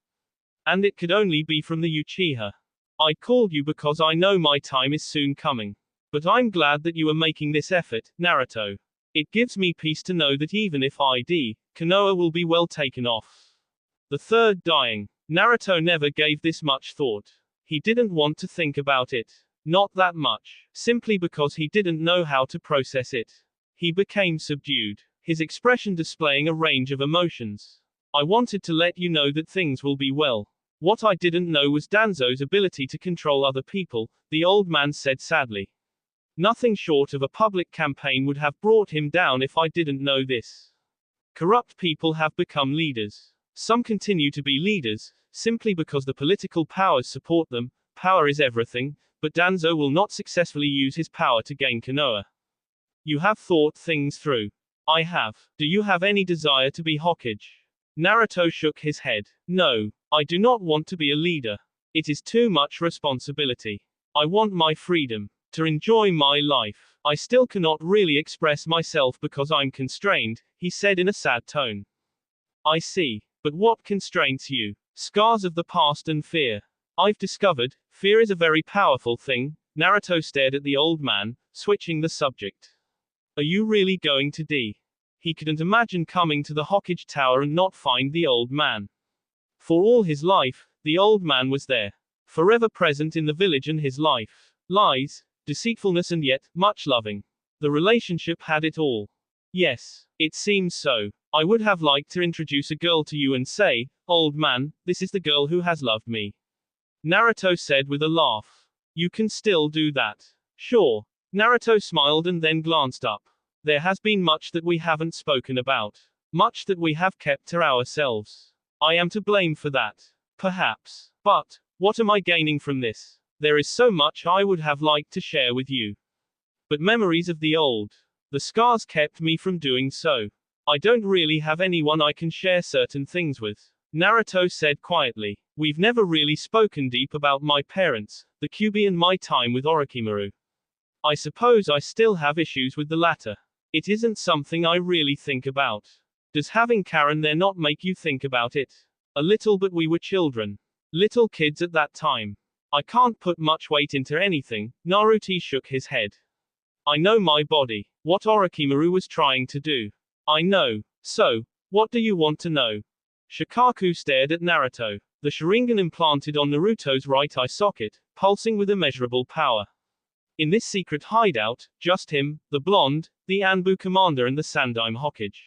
And it could only be from the Uchiha. I called you because I know my time is soon coming. But I'm glad that you are making this effort, Naruto. It gives me peace to know that even if I die, Konoha will be well taken off. The third dying. Naruto never gave this much thought. He didn't want to think about it. Not that much. Simply because he didn't know how to process it. He became subdued. His expression displaying a range of emotions. I wanted to let you know that things will be well. What I didn't know was Danzo's ability to control other people, the old man said sadly. Nothing short of a public campaign would have brought him down if I didn't know this. Corrupt people have become leaders. Some continue to be leaders, simply because the political powers support them. Power is everything, but Danzo will not successfully use his power to gain Konoha. You have thought things through. I have. Do you have any desire to be Hokage? Naruto shook his head. No, I do not want to be a leader. It is too much responsibility. I want my freedom. To enjoy my life. I still cannot really express myself because I'm constrained, he said in a sad tone. I see. But what constrains you? Scars of the past and fear. I've discovered, fear is a very powerful thing. Naruto stared at the old man, switching the subject. Are you really going to die? He couldn't imagine coming to the Hokage Tower and not find the old man. For all his life, the old man was there. Forever present in the village and his life. Lies, deceitfulness and yet, much loving. The relationship had it all. Yes, it seems so. I would have liked to introduce a girl to you and say, old man, this is the girl who has loved me. Naruto said with a laugh. You can still do that. Sure. Naruto smiled and then glanced up. There has been much that we haven't spoken about. Much that we have kept to ourselves. I am to blame for that. Perhaps. But, what am I gaining from this? There is so much I would have liked to share with you. But memories of the old. The scars kept me from doing so. I don't really have anyone I can share certain things with. Naruto said quietly. We've never really spoken deep about my parents, the Kyuubi and my time with Orochimaru. I suppose I still have issues with the latter. It isn't something I really think about. Does having Karen there not make you think about it? A little, but we were children. Little kids at that time. I can't put much weight into anything. Naruto shook his head. I know my body. What Orochimaru was trying to do. I know. So, what do you want to know? Shikaku stared at Naruto. The Sharingan implanted on Naruto's right eye socket, pulsing with immeasurable power. In this secret hideout, just him, the blonde, the Anbu commander and the Sandaime Hokage.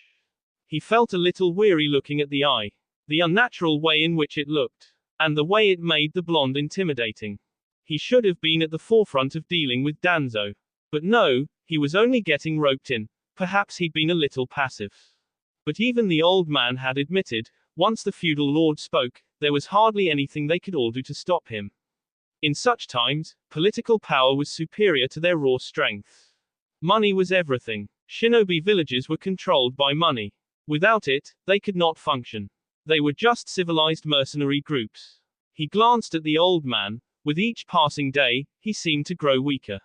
He felt a little weary looking at the eye. The unnatural way in which it looked. And the way it made the blonde intimidating. He should have been at the forefront of dealing with Danzo. But no, he was only getting roped in. Perhaps he'd been a little passive. But even the old man had admitted, once the feudal lord spoke, there was hardly anything they could all do to stop him. In such times, political power was superior to their raw strength. Money was everything. Shinobi villages were controlled by money. Without it, they could not function. They were just civilized mercenary groups. He glanced at the old man. With each passing day, he seemed to grow weaker.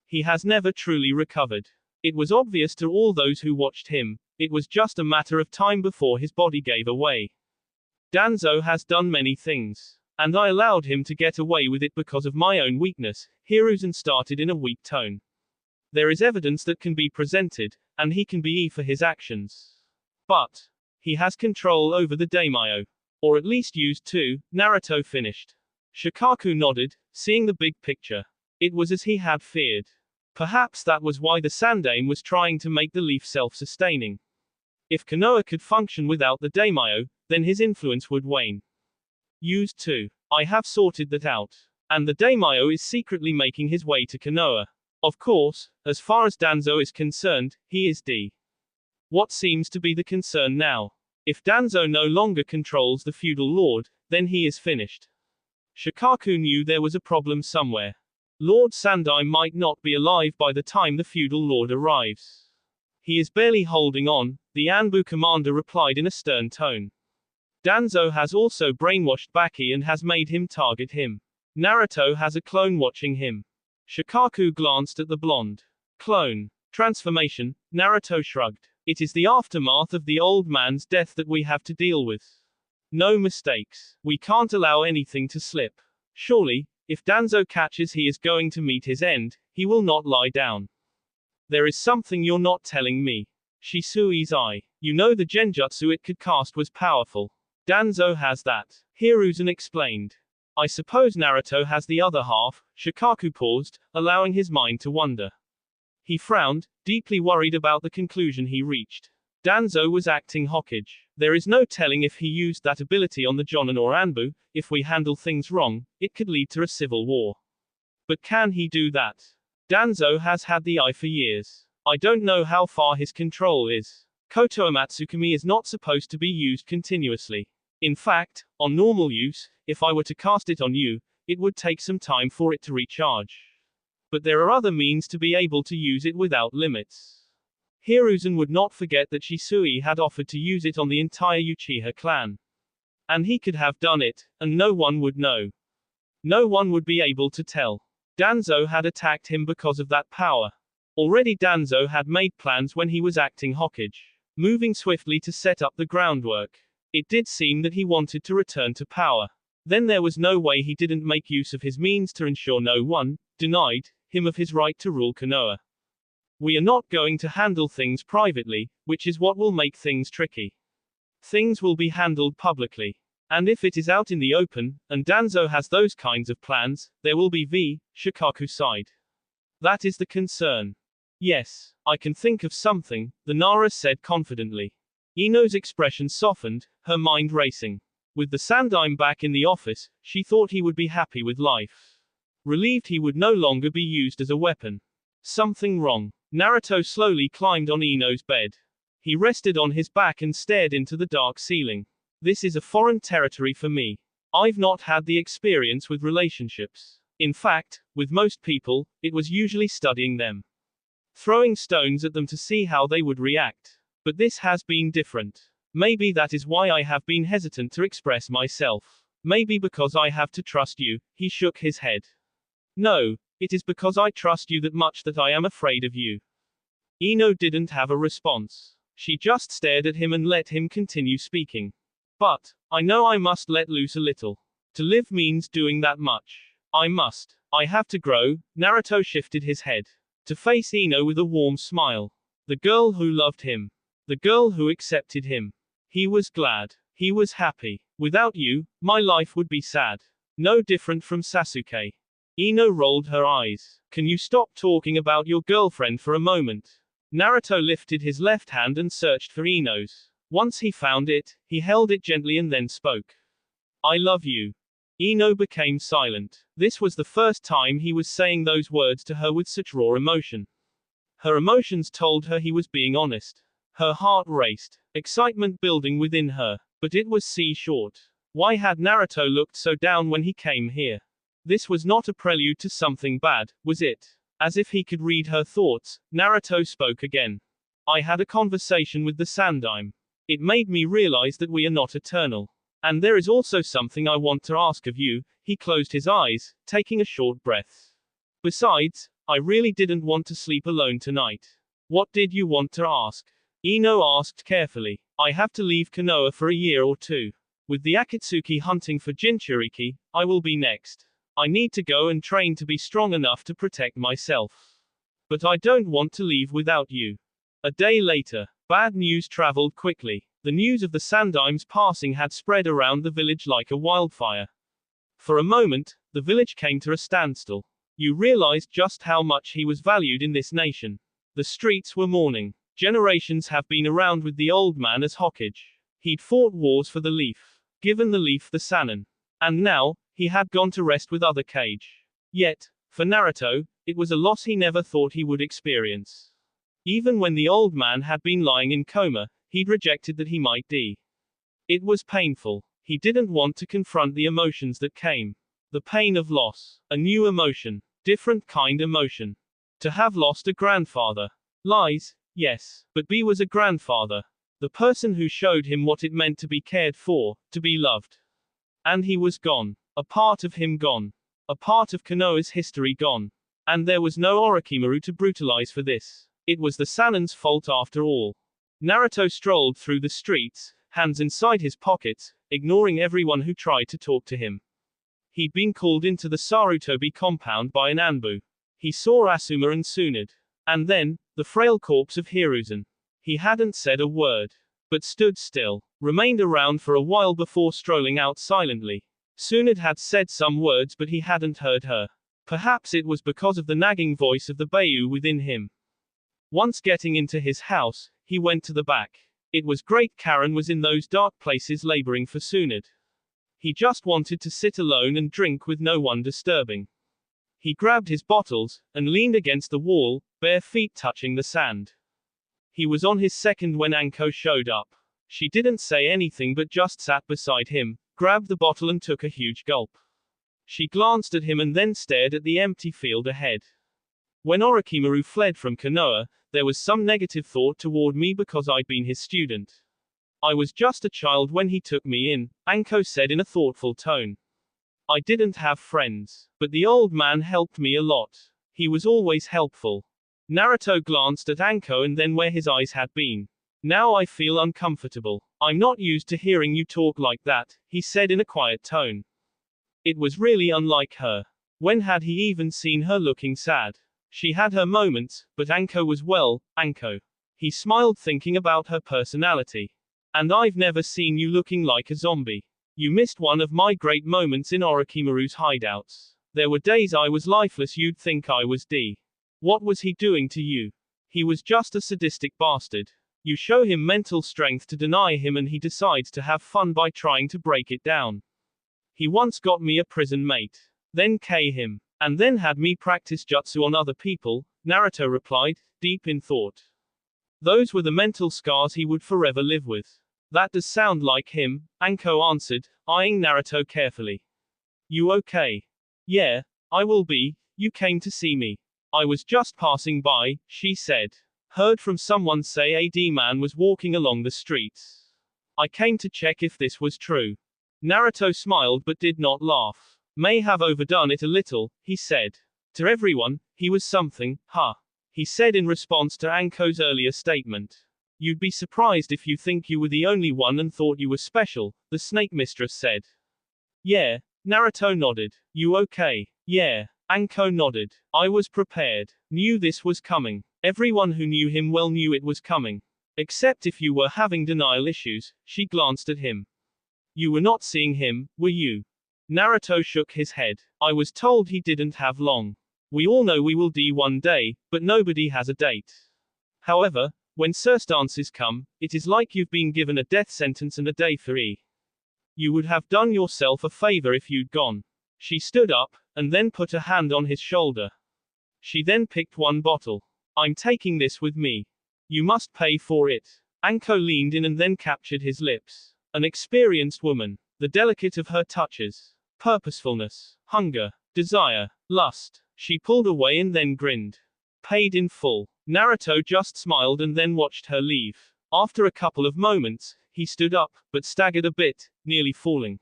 He has never truly recovered. It was obvious to all those who watched him. It was just a matter of time before his body gave away. Danzo has done many things. And I allowed him to get away with it because of my own weakness, Hiruzen started in a weak tone. There is evidence that can be presented, and he can be for his actions. But he has control over the daimyo. Or at least used to, Naruto finished. Shikaku nodded, seeing the big picture. It was as he had feared. Perhaps that was why the Sandaime was trying to make the leaf self-sustaining. If Konoha could function without the daimyo, then his influence would wane. Used to. I have sorted that out. And the daimyo is secretly making his way to Konoha. Of course, as far as Danzo is concerned, he is D. What seems to be the concern now? If Danzo no longer controls the feudal lord, then he is finished. Shikaku knew there was a problem somewhere. Lord Sandaime might not be alive by the time the feudal lord arrives. He is barely holding on, the Anbu commander replied in a stern tone. Danzo has also brainwashed Baki and has made him target him. Naruto has a clone watching him. Shikaku glanced at the blonde. Clone. Transformation, Naruto shrugged. It is the aftermath of the old man's death that we have to deal with. No mistakes. We can't allow anything to slip. Surely, if Danzo catches he is going to meet his end, he will not lie down. There is something you're not telling me. Shisui's eye. You know the genjutsu it could cast was powerful. Danzo has that. Hiruzen explained. I suppose Naruto has the other half. Shikaku paused, allowing his mind to wander. He frowned, deeply worried about the conclusion he reached. Danzo was acting hawkish. There is no telling if he used that ability on the Jonin or Anbu. If we handle things wrong, it could lead to a civil war. But can he do that? Danzo has had the eye for years. I don't know how far his control is. Kotoa Matsukami is not supposed to be used continuously. In fact, on normal use, if I were to cast it on you, it would take some time for it to recharge. But there are other means to be able to use it without limits. Hiruzen would not forget that Shisui had offered to use it on the entire Uchiha clan. And he could have done it, and no one would know. No one would be able to tell. Danzo had attacked him because of that power. Already Danzo had made plans when he was acting hawkish, moving swiftly to set up the groundwork. It did seem that he wanted to return to power. Then there was no way he didn't make use of his means to ensure no one denied him of his right to rule Konoha. We are not going to handle things privately, which is what will make things tricky. Things will be handled publicly. And if it is out in the open, and Danzo has those kinds of plans, there will be Shikaku side. That is the concern. Yes, I can think of something, the Nara said confidently. Ino's expression softened, her mind racing. With the Sandaime back in the office, she thought he would be happy with life. Relieved he would no longer be used as a weapon. Something wrong. Naruto slowly climbed on Ino's bed. He rested on his back and stared into the dark ceiling. This is a foreign territory for me. I've not had the experience with relationships. In fact, with most people, it was usually studying them. Throwing stones at them to see how they would react. But this has been different. Maybe that is why I have been hesitant to express myself. Maybe because I have to trust you, he shook his head. No, it is because I trust you that much that I am afraid of you. Ino didn't have a response. She just stared at him and let him continue speaking. But, I know I must let loose a little. To live means doing that much. I must. I have to grow. Naruto shifted his head. To face Ino with a warm smile. The girl who loved him. The girl who accepted him. He was glad. He was happy. Without you, my life would be sad. No different from Sasuke. Ino rolled her eyes. Can you stop talking about your girlfriend for a moment? Naruto lifted his left hand and searched for Ino's. Once he found it, he held it gently and then spoke. I love you. Ino became silent. This was the first time he was saying those words to her with such raw emotion. Her emotions told her he was being honest. Her heart raced, excitement building within her. But it was short. Why had Naruto looked so down when he came here? This was not a prelude to something bad, was it? As if he could read her thoughts, Naruto spoke again. I had a conversation with the Sandaime. It made me realize that we are not eternal. And there is also something I want to ask of you. He closed his eyes, taking a short breath. Besides, I really didn't want to sleep alone tonight. What did you want to ask? Ino asked carefully. I have to leave Konoha for a year or two. With the Akatsuki hunting for Jinchuriki, I will be next. I need to go and train to be strong enough to protect myself. But I don't want to leave without you. A day later, bad news traveled quickly. The news of the Sandaim's passing had spread around the village like a wildfire. For a moment, the village came to a standstill. You realized just how much he was valued in this nation. The streets were mourning. Generations have been around with the old man as Hokage. He'd fought wars for the leaf, given the leaf the Sannin. And now, he had gone to rest with other Kage. Yet, for Naruto, it was a loss he never thought he would experience. Even when the old man had been lying in coma, he'd rejected that he might die. It was painful. He didn't want to confront the emotions that came. The pain of loss. A new emotion. Different kind emotion. To have lost a grandfather. Lies, yes, but B was a grandfather. The person who showed him what it meant to be cared for, to be loved. And he was gone. A part of him gone. A part of Konoha's history gone. And there was no Orochimaru to brutalize for this. It was the Sannin's fault after all. Naruto strolled through the streets, hands inside his pockets, ignoring everyone who tried to talk to him. He'd been called into the Sarutobi compound by an Anbu. He saw Asuma and Tsunade. And then, the frail corpse of Hiruzen. He hadn't said a word, but stood still, remained around for a while before strolling out silently. Tsunade had said some words but he hadn't heard her. Perhaps it was because of the nagging voice of the Bayu within him. Once getting into his house, he went to the back. It was great Karen was in those dark places laboring for Tsunade. He just wanted to sit alone and drink with no one disturbing. He grabbed his bottles, and leaned against the wall, bare feet touching the sand. He was on his second when Anko showed up. She didn't say anything but just sat beside him, grabbed the bottle and took a huge gulp. She glanced at him and then stared at the empty field ahead. When Orochimaru fled from Konoha, there was some negative thought toward me because I'd been his student. I was just a child when he took me in, Anko said in a thoughtful tone. I didn't have friends, but the old man helped me a lot. He was always helpful. Naruto glanced at Anko and then where his eyes had been. Now I feel uncomfortable. I'm not used to hearing you talk like that, he said in a quiet tone. It was really unlike her. When had he even seen her looking sad? She had her moments, but Anko was well, Anko. He smiled thinking about her personality. And I've never seen you looking like a zombie. You missed one of my great moments in Orochimaru's hideouts. There were days I was lifeless, you'd think I was D. What was he doing to you? He was just a sadistic bastard. You show him mental strength to deny him and he decides to have fun by trying to break it down. He once got me a prison mate. Then K him. And then had me practice jutsu on other people, Naruto replied, deep in thought. Those were the mental scars he would forever live with. That does sound like him, Anko answered, eyeing Naruto carefully. You okay? Yeah, I will be. You came to see me. I was just passing by, she said. Heard from someone say a D-man was walking along the streets. I came to check if this was true. Naruto smiled but did not laugh. May have overdone it a little, he said. To everyone, he was something, huh? He said in response to Anko's earlier statement. You'd be surprised if you think you were the only one and thought you were special, the snake mistress said. Yeah, Naruto nodded. You okay? Yeah, Anko nodded. I was prepared. Knew this was coming. Everyone who knew him well knew it was coming. Except if you were having denial issues, she glanced at him. You were not seeing him, were you? Naruto shook his head. I was told he didn't have long. We all know we will die one day, but nobody has a date. However, when circumstances come, it is like you've been given a death sentence and a day free. You would have done yourself a favor if you'd gone. She stood up, and then put a hand on his shoulder. She then picked one bottle. I'm taking this with me. You must pay for it. Anko leaned in and then captured his lips. An experienced woman. The delicate of her touches. Purposefulness. Hunger. Desire. Lust. She pulled away and then grinned. Paid in full. Naruto just smiled and then watched her leave. After a couple of moments, he stood up, but staggered a bit, nearly falling.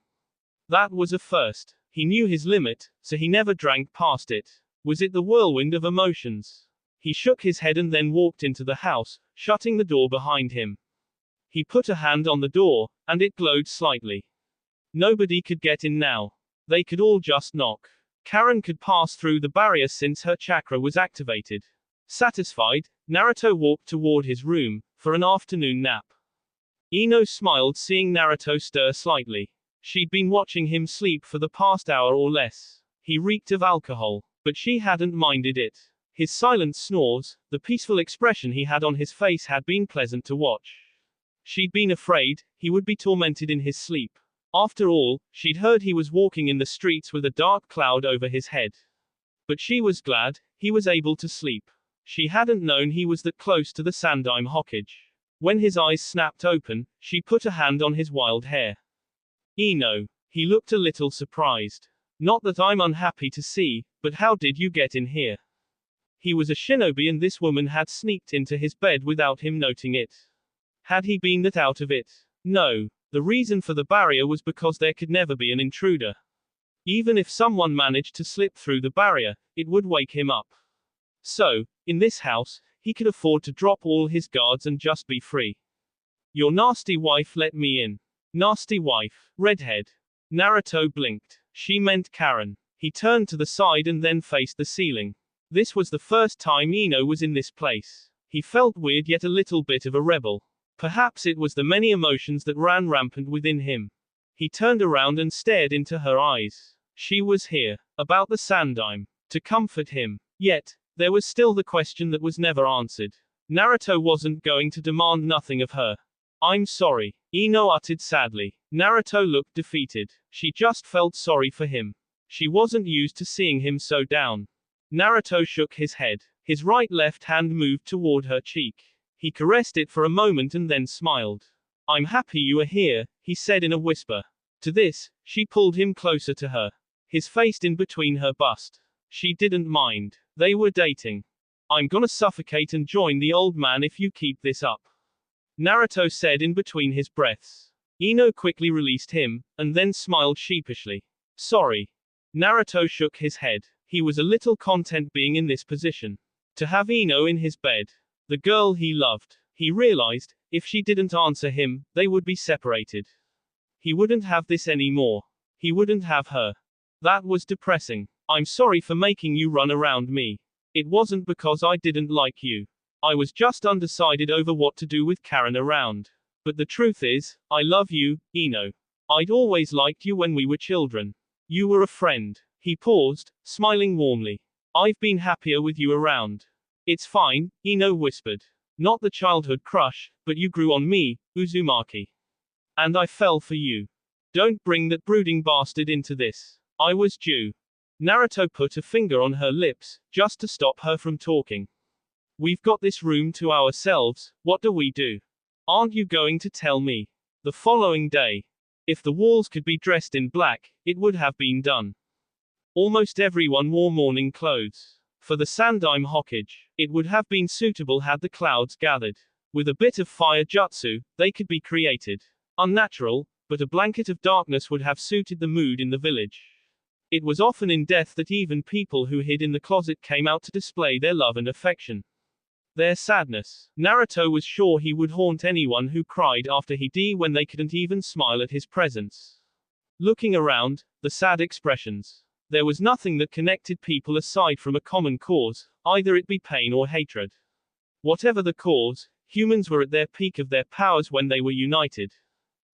That was a first. He knew his limit, so he never drank past it. Was it the whirlwind of emotions? He shook his head and then walked into the house, shutting the door behind him. He put a hand on the door, and it glowed slightly. Nobody could get in now. They could all just knock. Karen could pass through the barrier since her chakra was activated. Satisfied, Naruto walked toward his room, for an afternoon nap. Ino smiled seeing Naruto stir slightly. She'd been watching him sleep for the past hour or less. He reeked of alcohol, but she hadn't minded it. His silent snores, the peaceful expression he had on his face had been pleasant to watch. She'd been afraid he would be tormented in his sleep. After all, she'd heard he was walking in the streets with a dark cloud over his head. But she was glad he was able to sleep. She hadn't known he was that close to the Sandaime Hokage. When his eyes snapped open, she put a hand on his wild hair. Ino. He looked a little surprised. Not that I'm unhappy to see, but how did you get in here? He was a shinobi and this woman had sneaked into his bed without him noting it. Had he been that out of it? No. The reason for the barrier was because there could never be an intruder. Even if someone managed to slip through the barrier, it would wake him up. So, in this house, he could afford to drop all his guards and just be free. Your nasty wife let me in. Nasty wife. Redhead. Naruto blinked. She meant Karen. He turned to the side and then faced the ceiling. This was the first time Ino was in this place. He felt weird yet a little bit of a rebel. Perhaps it was the many emotions that ran rampant within him. He turned around and stared into her eyes. She was here. About the Sandaime. To comfort him. Yet, there was still the question that was never answered. Naruto wasn't going to demand nothing of her. I'm sorry. Ino uttered sadly. Naruto looked defeated. She just felt sorry for him. She wasn't used to seeing him so down. Naruto shook his head. His right-left hand moved toward her cheek. He caressed it for a moment and then smiled. I'm happy you are here, he said in a whisper. To this, she pulled him closer to her. His face in between her bust. She didn't mind. They were dating. I'm gonna suffocate and join the old man if you keep this up. Naruto said in between his breaths. Ino quickly released him, and then smiled sheepishly. Sorry. Naruto shook his head. He was a little content being in this position. To have Ino in his bed. The girl he loved. He realized, if she didn't answer him, they would be separated. He wouldn't have this anymore. He wouldn't have her. That was depressing. I'm sorry for making you run around me. It wasn't because I didn't like you. I was just undecided over what to do with Karen around. But the truth is, I love you, Ino. I'd always liked you when we were children. You were a friend. He paused, smiling warmly. I've been happier with you around. It's fine, Ino whispered. Not the childhood crush, but you grew on me, Uzumaki. And I fell for you. Don't bring that brooding bastard into this. I was due. Naruto put a finger on her lips, just to stop her from talking. We've got this room to ourselves, what do we do? Aren't you going to tell me? The following day. If the walls could be dressed in black, it would have been done. Almost everyone wore mourning clothes. For the Sandaime Hokage, it would have been suitable had the clouds gathered. With a bit of fire jutsu, they could be created. Unnatural, but a blanket of darkness would have suited the mood in the village. It was often in death that even people who hid in the closet came out to display their love and affection. Their sadness. Naruto was sure he would haunt anyone who cried after he died when they couldn't even smile at his presence. Looking around, the sad expressions. There was nothing that connected people aside from a common cause, either it be pain or hatred. Whatever the cause, humans were at their peak of their powers when they were united.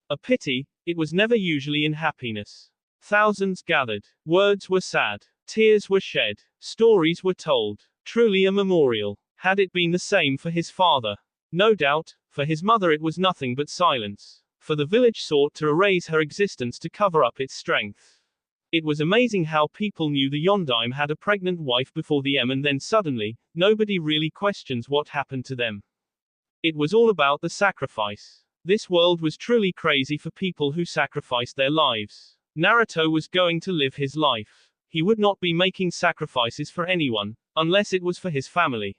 A pity, it was never usually in happiness. Thousands gathered. Words were sad. Tears were shed. Stories were told. Truly a memorial. Had it been the same for his father? No doubt. For his mother it was nothing but silence. For the village sought to erase her existence to cover up its strength. It was amazing how people knew the Yondaime had a pregnant wife before the and then suddenly, nobody really questions what happened to them. It was all about the sacrifice. This world was truly crazy for people who sacrificed their lives. Naruto was going to live his life. He would not be making sacrifices for anyone, unless it was for his family.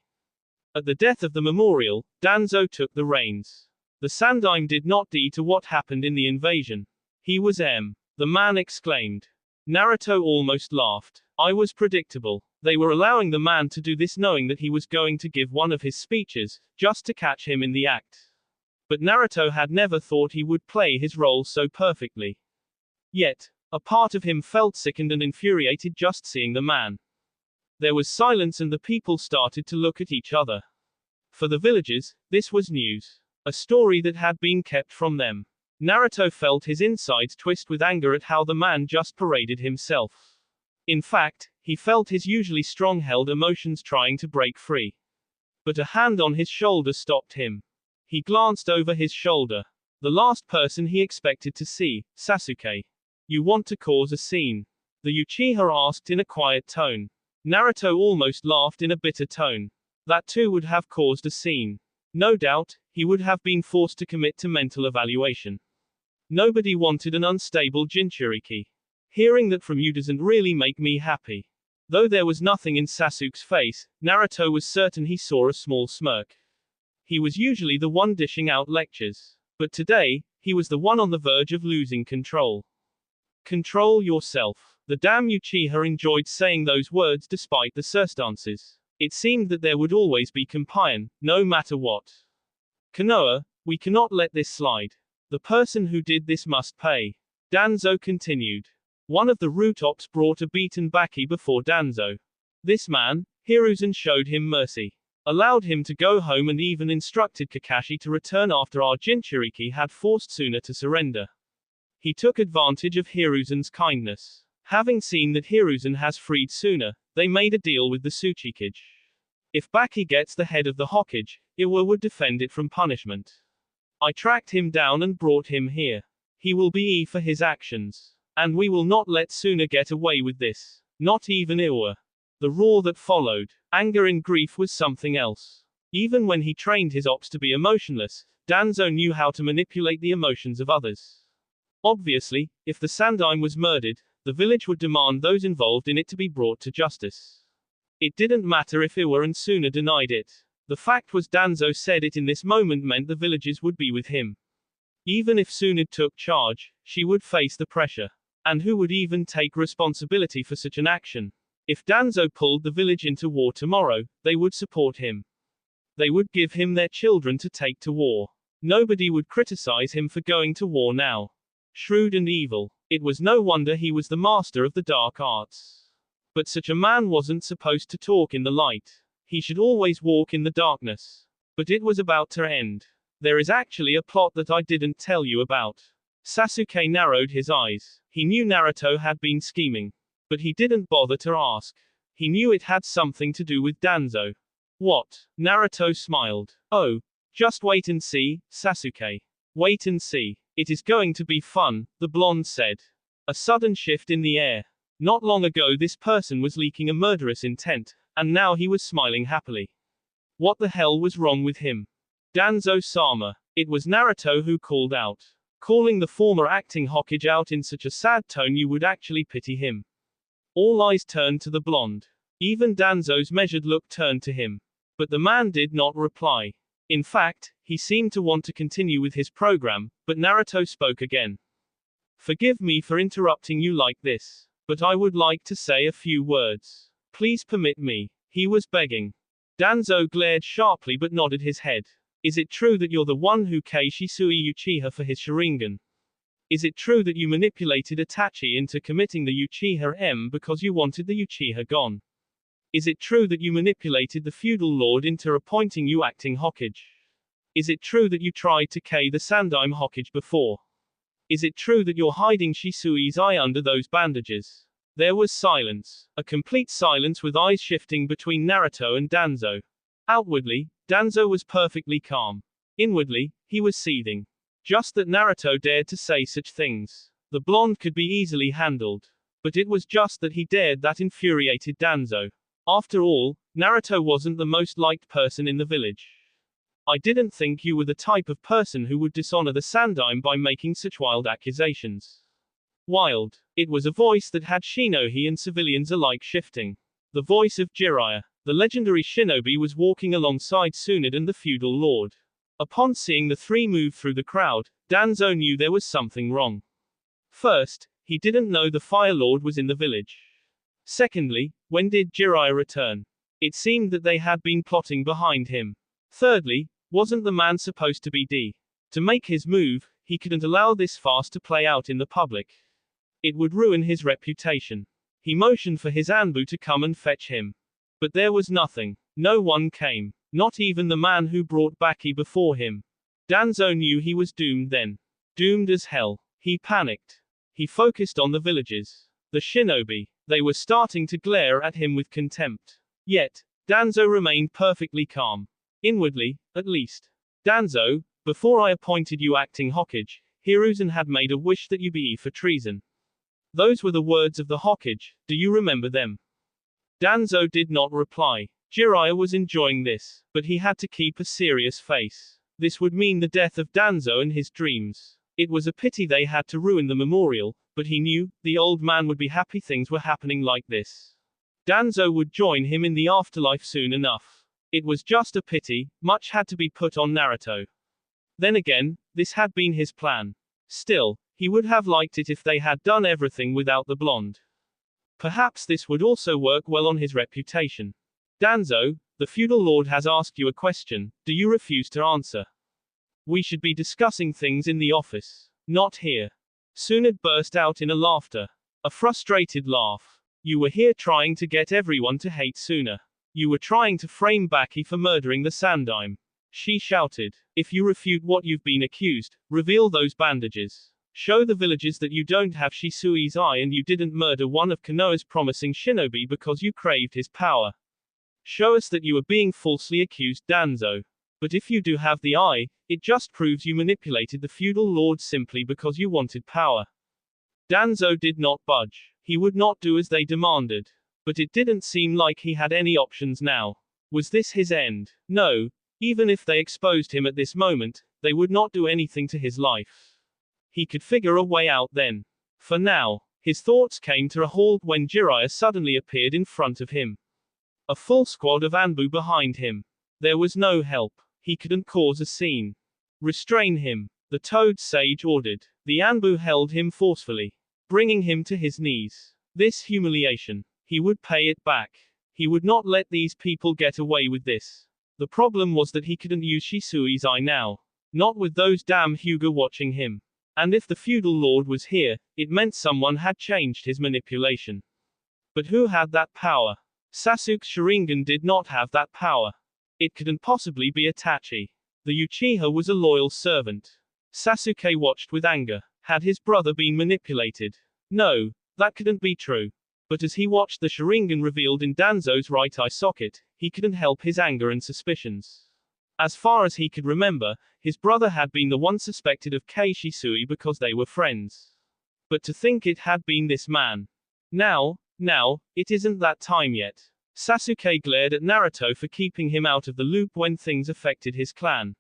At the death of the memorial, Danzo took the reins. The Sandaime did not to what happened in the invasion. He was the man exclaimed. Naruto almost laughed. I was predictable. They were allowing the man to do this knowing that he was going to give one of his speeches, just to catch him in the act. But Naruto had never thought he would play his role so perfectly. Yet, a part of him felt sickened and infuriated just seeing the man. There was silence and the people started to look at each other. For the villagers, this was news. A story that had been kept from them. Naruto felt his insides twist with anger at how the man just paraded himself. In fact, he felt his usually strong-held emotions trying to break free. But a hand on his shoulder stopped him. He glanced over his shoulder. The last person he expected to see, Sasuke. You want to cause a scene? The Uchiha asked in a quiet tone. Naruto almost laughed in a bitter tone. That too would have caused a scene. No doubt, he would have been forced to commit to mental evaluation. Nobody wanted an unstable Jinchuriki. Hearing that from you doesn't really make me happy. Though there was nothing in Sasuke's face, Naruto was certain he saw a small smirk. He was usually the one dishing out lectures. But today, he was the one on the verge of losing control. Control yourself. The damn Uchiha enjoyed saying those words despite the circumstances. It seemed that there would always be companion, no matter what. Konoha, we cannot let this slide. The person who did this must pay. Danzo continued. One of the Rootops brought a beaten Baki before Danzo. This man, Hiruzen, showed him mercy. Allowed him to go home and even instructed Kakashi to return after our Jinchuriki had forced Suna to surrender. He took advantage of Hiruzen's kindness. Having seen that Hiruzen has freed Suna, they made a deal with the Tsuchikage. If Baki gets the head of the Hokage, Iwa would defend it from punishment. I tracked him down and brought him here. He will be E for his actions. And we will not let Suna get away with this. Not even Iwa. The roar that followed, anger and grief was something else. Even when he trained his ops to be emotionless, Danzo knew how to manipulate the emotions of others. Obviously, if the Sandaime was murdered, the village would demand those involved in it to be brought to justice. It didn't matter if Iwa and Suna denied it. The fact was Danzo said it in this moment meant the villages would be with him. Even if Suna took charge, she would face the pressure. And who would even take responsibility for such an action? If Danzo pulled the village into war tomorrow, they would support him. They would give him their children to take to war. Nobody would criticize him for going to war now. Shrewd and evil. It was no wonder he was the master of the dark arts. But such a man wasn't supposed to talk in the light. He should always walk in the darkness. But it was about to end. There is actually a plot that I didn't tell you about. Sasuke narrowed his eyes. He knew Naruto had been scheming. But he didn't bother to ask. He knew it had something to do with Danzo. What? Naruto smiled. Oh. Just wait and see, Sasuke. Wait and see. It is going to be fun, the blonde said. A sudden shift in the air. Not long ago this person was leaking a murderous intent, and now he was smiling happily. What the hell was wrong with him? Danzo-sama. It was Naruto who called out. Calling the former acting Hokage out in such a sad tone you would actually pity him. All eyes turned to the blonde. Even Danzo's measured look turned to him. But the man did not reply. In fact, he seemed to want to continue with his program, but Naruto spoke again. Forgive me for interrupting you like this, but I would like to say a few words. Please permit me. He was begging. Danzo glared sharply but nodded his head. Is it true that you're the one who Shisui Uchiha for his Sharingan? Is it true that you manipulated Itachi into committing the Uchiha M because you wanted the Uchiha gone? Is it true that you manipulated the feudal lord into appointing you acting Hokage? Is it true that you tried to K the Sandaime Hokage before? Is it true that you're hiding Shisui's eye under those bandages? There was silence. A complete silence with eyes shifting between Naruto and Danzo. Outwardly, Danzo was perfectly calm. Inwardly, he was seething. Just that Naruto dared to say such things. The blonde could be easily handled. But it was just that he dared that infuriated Danzo. After all, Naruto wasn't the most liked person in the village. I didn't think you were the type of person who would dishonor the Sandaime by making such wild accusations. Wild. It was a voice that had shinobi and civilians alike shifting. The voice of Jiraiya. The legendary shinobi was walking alongside Tsunade and the feudal lord. Upon seeing the three move through the crowd, Danzo knew there was something wrong. First, he didn't know the Fire Lord was in the village. Secondly, when did Jiraiya return? It seemed that they had been plotting behind him. Thirdly, wasn't the man supposed to be D? To make his move, he couldn't allow this farce to play out in the public. It would ruin his reputation. He motioned for his Anbu to come and fetch him. But there was nothing. No one came. Not even the man who brought Baki before him. Danzo knew he was doomed then. Doomed as hell. He panicked. He focused on the villagers. The shinobi. They were starting to glare at him with contempt. Yet, Danzo remained perfectly calm. Inwardly, at least. Danzo, before I appointed you acting Hokage, Hiruzen had made a wish that you be for treason. Those were the words of the Hokage, do you remember them? Danzo did not reply. Jiraiya was enjoying this, but he had to keep a serious face. This would mean the death of Danzo and his dreams. It was a pity they had to ruin the memorial, but he knew, the old man would be happy things were happening like this. Danzo would join him in the afterlife soon enough. It was just a pity, much had to be put on Naruto. Then again, this had been his plan. Still, he would have liked it if they had done everything without the blonde. Perhaps this would also work well on his reputation. Danzo, the feudal lord has asked you a question, do you refuse to answer? We should be discussing things in the office. Not here. Tsunade burst out in a laughter. A frustrated laugh. You were here trying to get everyone to hate Suna. You were trying to frame Baki for murdering the Sandaime. She shouted. If you refute what you've been accused, reveal those bandages. Show the villagers that you don't have Shisui's eye and you didn't murder one of Konoha's promising shinobi because you craved his power. Show us that you are being falsely accused, Danzo. But if you do have the eye, it just proves you manipulated the feudal lord simply because you wanted power. Danzo did not budge. He would not do as they demanded. But it didn't seem like he had any options now. Was this his end? No. Even if they exposed him at this moment, they would not do anything to his life. He could figure a way out then. For now, his thoughts came to a halt when Jiraiya suddenly appeared in front of him. A full squad of Anbu behind him. There was no help. He couldn't cause a scene. Restrain him, the Toad Sage ordered. The Anbu held him forcefully, bringing him to his knees. This humiliation. He would pay it back. He would not let these people get away with this. The problem was that he couldn't use Shisui's eye now. Not with those damn Hyuga watching him. And if the feudal lord was here, it meant someone had changed his manipulation. But who had that power? Sasuke's Sharingan did not have that power. It couldn't possibly be Itachi. The Uchiha was a loyal servant. Sasuke watched with anger. Had his brother been manipulated? No, that couldn't be true. But as he watched the Sharingan revealed in Danzo's right eye socket, he couldn't help his anger and suspicions. As far as he could remember, his brother had been the one suspected of Kei Shisui because they were friends. But to think it had been this man. Now, it isn't that time yet. Sasuke glared at Naruto for keeping him out of the loop when things affected his clan.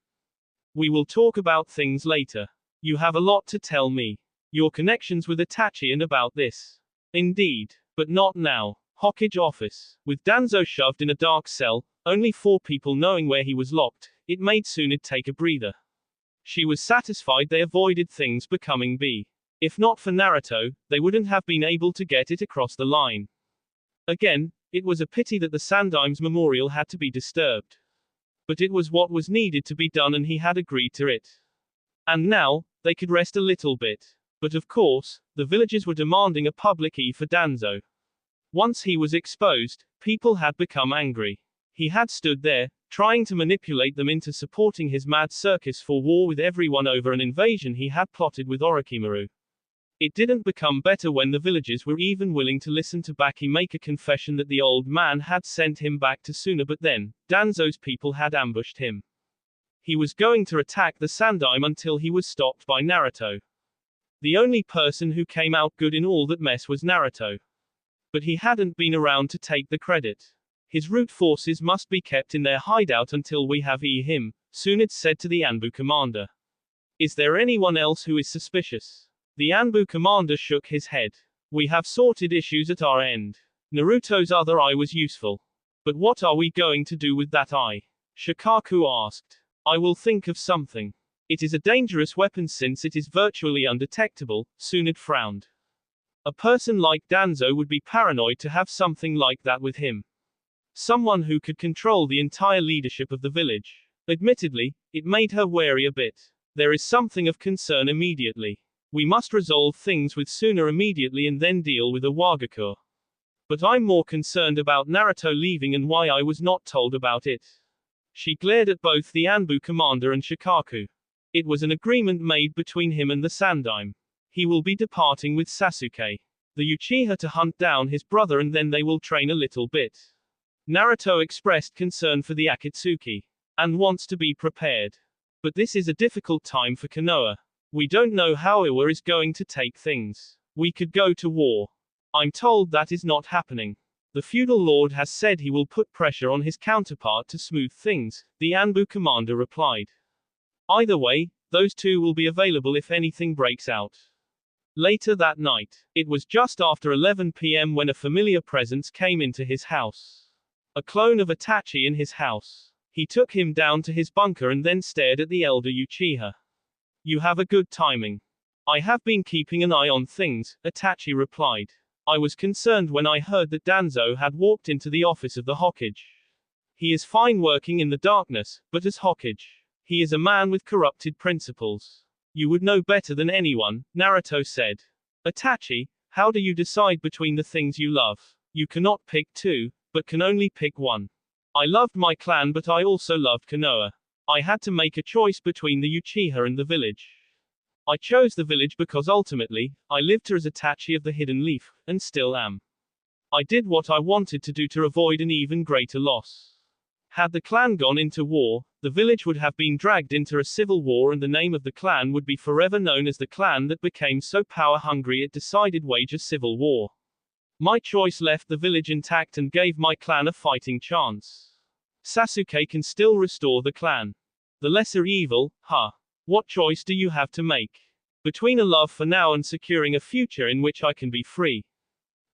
We will talk about things later. You have a lot to tell me. Your connections with Itachi and about this. Indeed. But not now. Hokage office. With Danzo shoved in a dark cell, only 4 people knowing where he was locked, it made Tsunade take a breather. She was satisfied they avoided things becoming B. If not for Naruto, they wouldn't have been able to get it across the line. Again, it was a pity that the Sandaime's memorial had to be disturbed. But it was what was needed to be done and he had agreed to it. And now, they could rest a little bit. But of course, the villagers were demanding a public E for Danzo. Once he was exposed, people had become angry. He had stood there, trying to manipulate them into supporting his mad circus for war with everyone over an invasion he had plotted with Orochimaru. It didn't become better when the villagers were even willing to listen to Baki make a confession that the old man had sent him back to Suna, but then, Danzo's people had ambushed him. He was going to attack the Sandaime until he was stopped by Naruto. The only person who came out good in all that mess was Naruto. But he hadn't been around to take the credit. His root forces must be kept in their hideout until we have him, Tsunade said to the Anbu commander. Is there anyone else who is suspicious? The Anbu commander shook his head. We have sorted issues at our end. Naruto's other eye was useful. But what are we going to do with that eye? Shikaku asked. I will think of something. It is a dangerous weapon since it is virtually undetectable, Tsunade frowned. A person like Danzo would be paranoid to have something like that with him. Someone who could control the entire leadership of the village. Admittedly, it made her wary a bit. There is something of concern immediately. We must resolve things with Suna immediately and then deal with Iwagakure. But I'm more concerned about Naruto leaving and why I was not told about it. She glared at both the Anbu commander and Shikaku. It was an agreement made between him and the Sandaime. He will be departing with Sasuke, the Uchiha, to hunt down his brother, and then they will train a little bit. Naruto expressed concern for the Akatsuki and wants to be prepared. But this is a difficult time for Konoha. We don't know how Iwa is going to take things. We could go to war. I'm told that is not happening. The feudal lord has said he will put pressure on his counterpart to smooth things, the Anbu commander replied. Either way, those two will be available if anything breaks out. Later that night, it was just after 11 p.m. when a familiar presence came into his house. A clone of Itachi in his house. He took him down to his bunker and then stared at the elder Uchiha. You have a good timing. I have been keeping an eye on things, Itachi replied. I was concerned when I heard that Danzo had walked into the office of the Hokage. He is fine working in the darkness, but as Hokage, he is a man with corrupted principles. You would know better than anyone, Naruto said. Itachi, how do you decide between the things you love? You cannot pick two, but can only pick one. I loved my clan, but I also loved Konoha. I had to make a choice between the Uchiha and the village. I chose the village because ultimately, I lived as Itachi of the Hidden Leaf, and still am. I did what I wanted to do to avoid an even greater loss. Had the clan gone into war, the village would have been dragged into a civil war and the name of the clan would be forever known as the clan that became so power-hungry it decided wage a civil war. My choice left the village intact and gave my clan a fighting chance. Sasuke can still restore the clan. The lesser evil, huh? What choice do you have to make? Between a love for now and securing a future in which I can be free.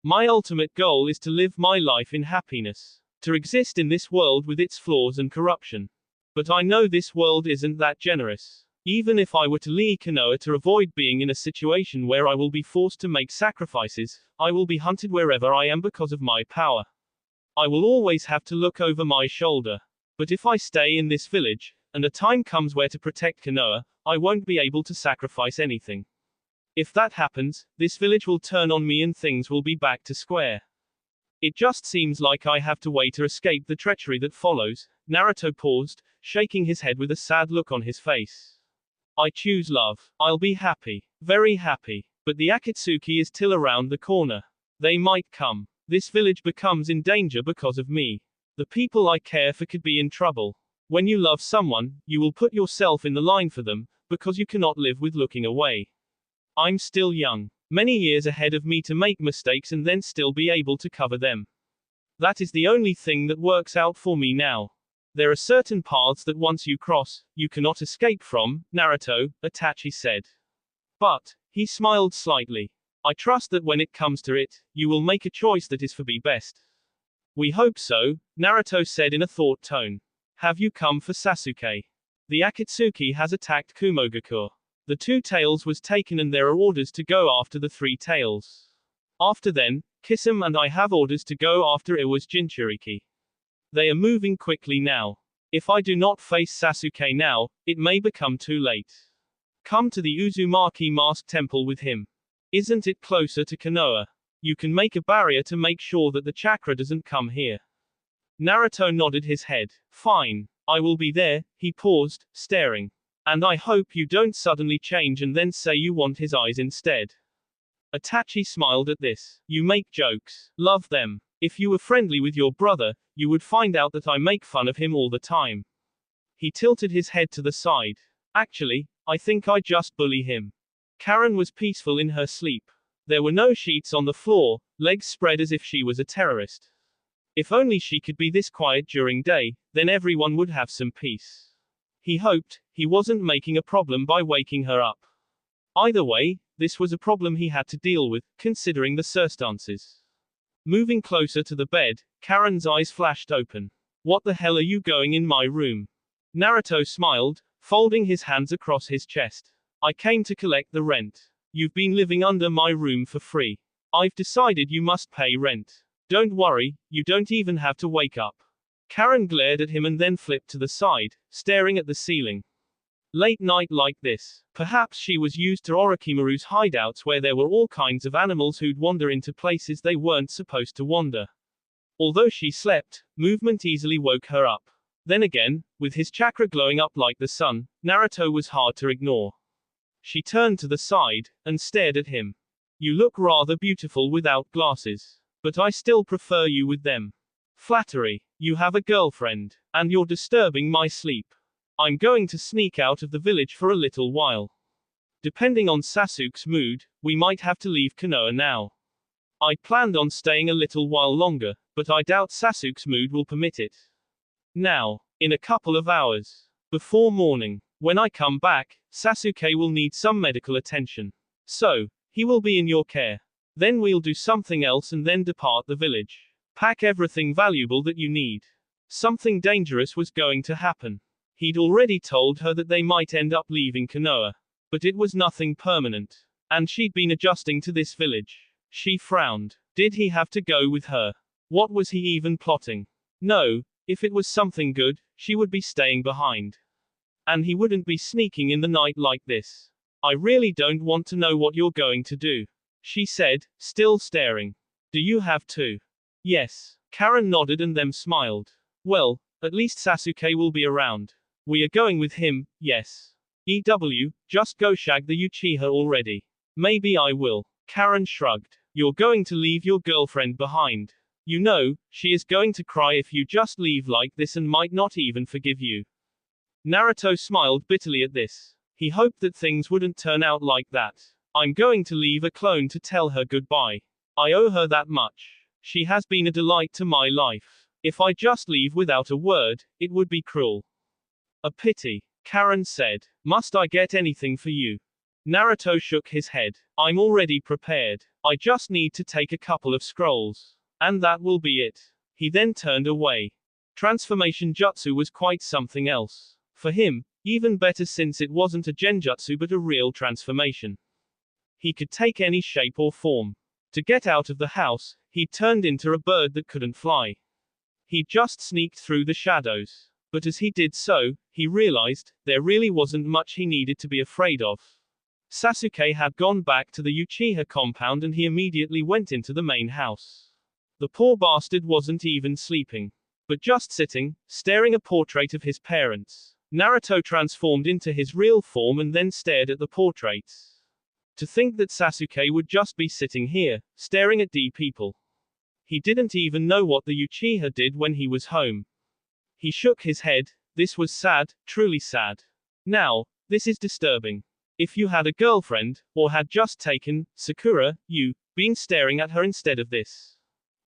My ultimate goal is to live my life in happiness. To exist in this world with its flaws and corruption. But I know this world isn't that generous. Even if I were to leave Konoha to avoid being in a situation where I will be forced to make sacrifices, I will be hunted wherever I am because of my power. I will always have to look over my shoulder. But if I stay in this village, and a time comes where to protect Konoha, I won't be able to sacrifice anything. If that happens, this village will turn on me and things will be back to square. It just seems like I have to wait to escape the treachery that follows. Naruto paused, shaking his head with a sad look on his face. I choose love. I'll be happy. Very happy. But the Akatsuki is still around the corner. They might come. This village becomes in danger because of me. The people I care for could be in trouble. When you love someone, you will put yourself in the line for them, because you cannot live with looking away. I'm still young. Many years ahead of me to make mistakes and then still be able to cover them. That is the only thing that works out for me now. There are certain paths that once you cross, you cannot escape from, Naruto, Itachi said. But, he smiled slightly. I trust that when it comes to it, you will make a choice that is for me best. We hope so, Naruto said in a thought tone. Have you come for Sasuke? The Akatsuki has attacked Kumogakure. The 2 tails was taken and there are orders to go after the 3 tails. After then, Kisame and I have orders to go after Iwa's Jinchuriki. They are moving quickly now. If I do not face Sasuke now, it may become too late. Come to the Uzumaki Mask Temple with him. Isn't it closer to Konoha? You can make a barrier to make sure that the chakra doesn't come here. Naruto nodded his head. Fine. I will be there. He paused, staring. And I hope you don't suddenly change and then say you want his eyes instead. Itachi smiled at this. You make jokes. Love them. If you were friendly with your brother, you would find out that I make fun of him all the time. He tilted his head to the side. Actually, I think I just bully him. Karen was peaceful in her sleep. There were no sheets on the floor, legs spread as if she was a terrorist. If only she could be this quiet during day, then everyone would have some peace. He hoped he wasn't making a problem by waking her up. Either way, this was a problem he had to deal with, considering the circumstances. Moving closer to the bed, Karen's eyes flashed open. What the hell are you going in my room? Naruto smiled, folding his hands across his chest. I came to collect the rent. You've been living under my room for free. I've decided you must pay rent. Don't worry, you don't even have to wake up. Karen glared at him and then flipped to the side, staring at the ceiling. Late night like this. Perhaps she was used to Orochimaru's hideouts where there were all kinds of animals who'd wander into places they weren't supposed to wander. Although she slept, movement easily woke her up. Then again, with his chakra glowing up like the sun, Naruto was hard to ignore. She turned to the side, and stared at him. You look rather beautiful without glasses. But I still prefer you with them. Flattery. You have a girlfriend, and you're disturbing my sleep. I'm going to sneak out of the village for a little while. Depending on Sasuke's mood, we might have to leave Konoha now. I planned on staying a little while longer, but I doubt Sasuke's mood will permit it. Now, in a couple of hours. Before morning. When I come back, Sasuke will need some medical attention. So, he will be in your care. Then we'll do something else and then depart the village. Pack everything valuable that you need. Something dangerous was going to happen. He'd already told her that they might end up leaving Konoha. But it was nothing permanent. And she'd been adjusting to this village. She frowned. Did he have to go with her? What was he even plotting? No, if it was something good, she would be staying behind. And he wouldn't be sneaking in the night like this. I really don't want to know what you're going to do, she said, still staring. Do you have to? Yes. Karen nodded and then smiled. Well, at least Sasuke will be around. We are going with him, yes. Just go shag the Uchiha already. Maybe I will. Karen shrugged. You're going to leave your girlfriend behind. You know, she is going to cry if you just leave like this and might not even forgive you. Naruto smiled bitterly at this. He hoped that things wouldn't turn out like that. I'm going to leave a clone to tell her goodbye. I owe her that much. She has been a delight to my life. If I just leave without a word, it would be cruel. A pity, Karen said. Must I get anything for you? Naruto shook his head. I'm already prepared. I just need to take a couple of scrolls. And that will be it. He then turned away. Transformation jutsu was quite something else. For him, even better since it wasn't a genjutsu but a real transformation. He could take any shape or form. To get out of the house, he turned into a bird that couldn't fly. He just sneaked through the shadows. But as he did so, he realized, there really wasn't much he needed to be afraid of. Sasuke had gone back to the Uchiha compound and he immediately went into the main house. The poor bastard wasn't even sleeping. But just sitting, staring at a portrait of his parents. Naruto transformed into his real form and then stared at the portraits. To think that Sasuke would just be sitting here, staring at people. He didn't even know what the Uchiha did when he was home. He shook his head. This was sad, truly sad. Now, this is disturbing. If you had a girlfriend, or had just taken Sakura, you been staring at her instead of this.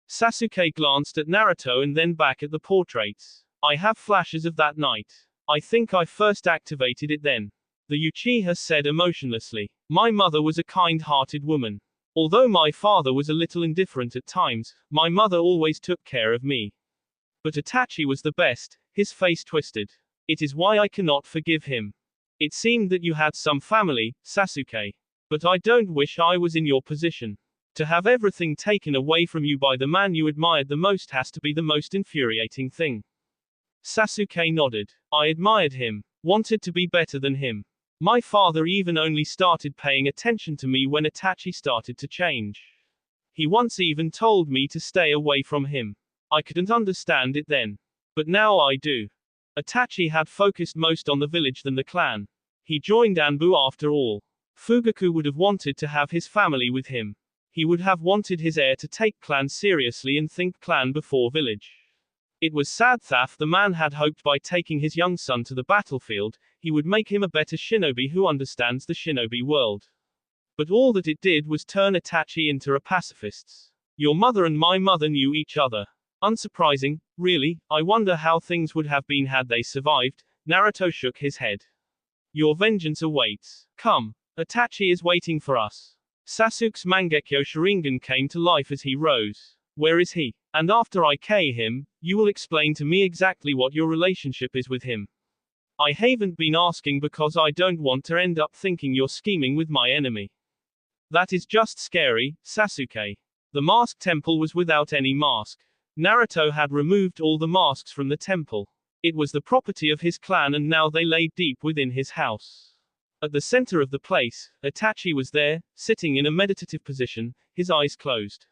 Sasuke glanced at Naruto and then back at the portraits. I have flashes of that night. I think I first activated it then. The Uchiha said emotionlessly. My mother was a kind-hearted woman. Although my father was a little indifferent at times, my mother always took care of me. But Itachi was the best. His face twisted. It is why I cannot forgive him. It seemed that you had some family, Sasuke. But I don't wish I was in your position. To have everything taken away from you by the man you admired the most has to be the most infuriating thing. Sasuke nodded. I admired him. Wanted to be better than him. My father even only started paying attention to me when Itachi started to change. He once even told me to stay away from him. I couldn't understand it then. But now I do. Itachi had focused most on the village than the clan. He joined Anbu after all. Fugaku would have wanted to have his family with him. He would have wanted his heir to take clan seriously and think clan before village. It was sad that the man had hoped by taking his young son to the battlefield, he would make him a better shinobi who understands the shinobi world. But all that it did was turn Itachi into a pacifist. Your mother and my mother knew each other. Unsurprising, really. I wonder how things would have been had they survived. Naruto shook his head. Your vengeance awaits. Come. Itachi is waiting for us. Sasuke's Mangekyo Sharingan came to life as he rose. Where is he? And after I kill him, you will explain to me exactly what your relationship is with him. I haven't been asking because I don't want to end up thinking you're scheming with my enemy. That is just scary, Sasuke. The masked temple was without any mask. Naruto had removed all the masks from the temple. It was the property of his clan and now they lay deep within his house. At the center of the place, Itachi was there, sitting in a meditative position, his eyes closed.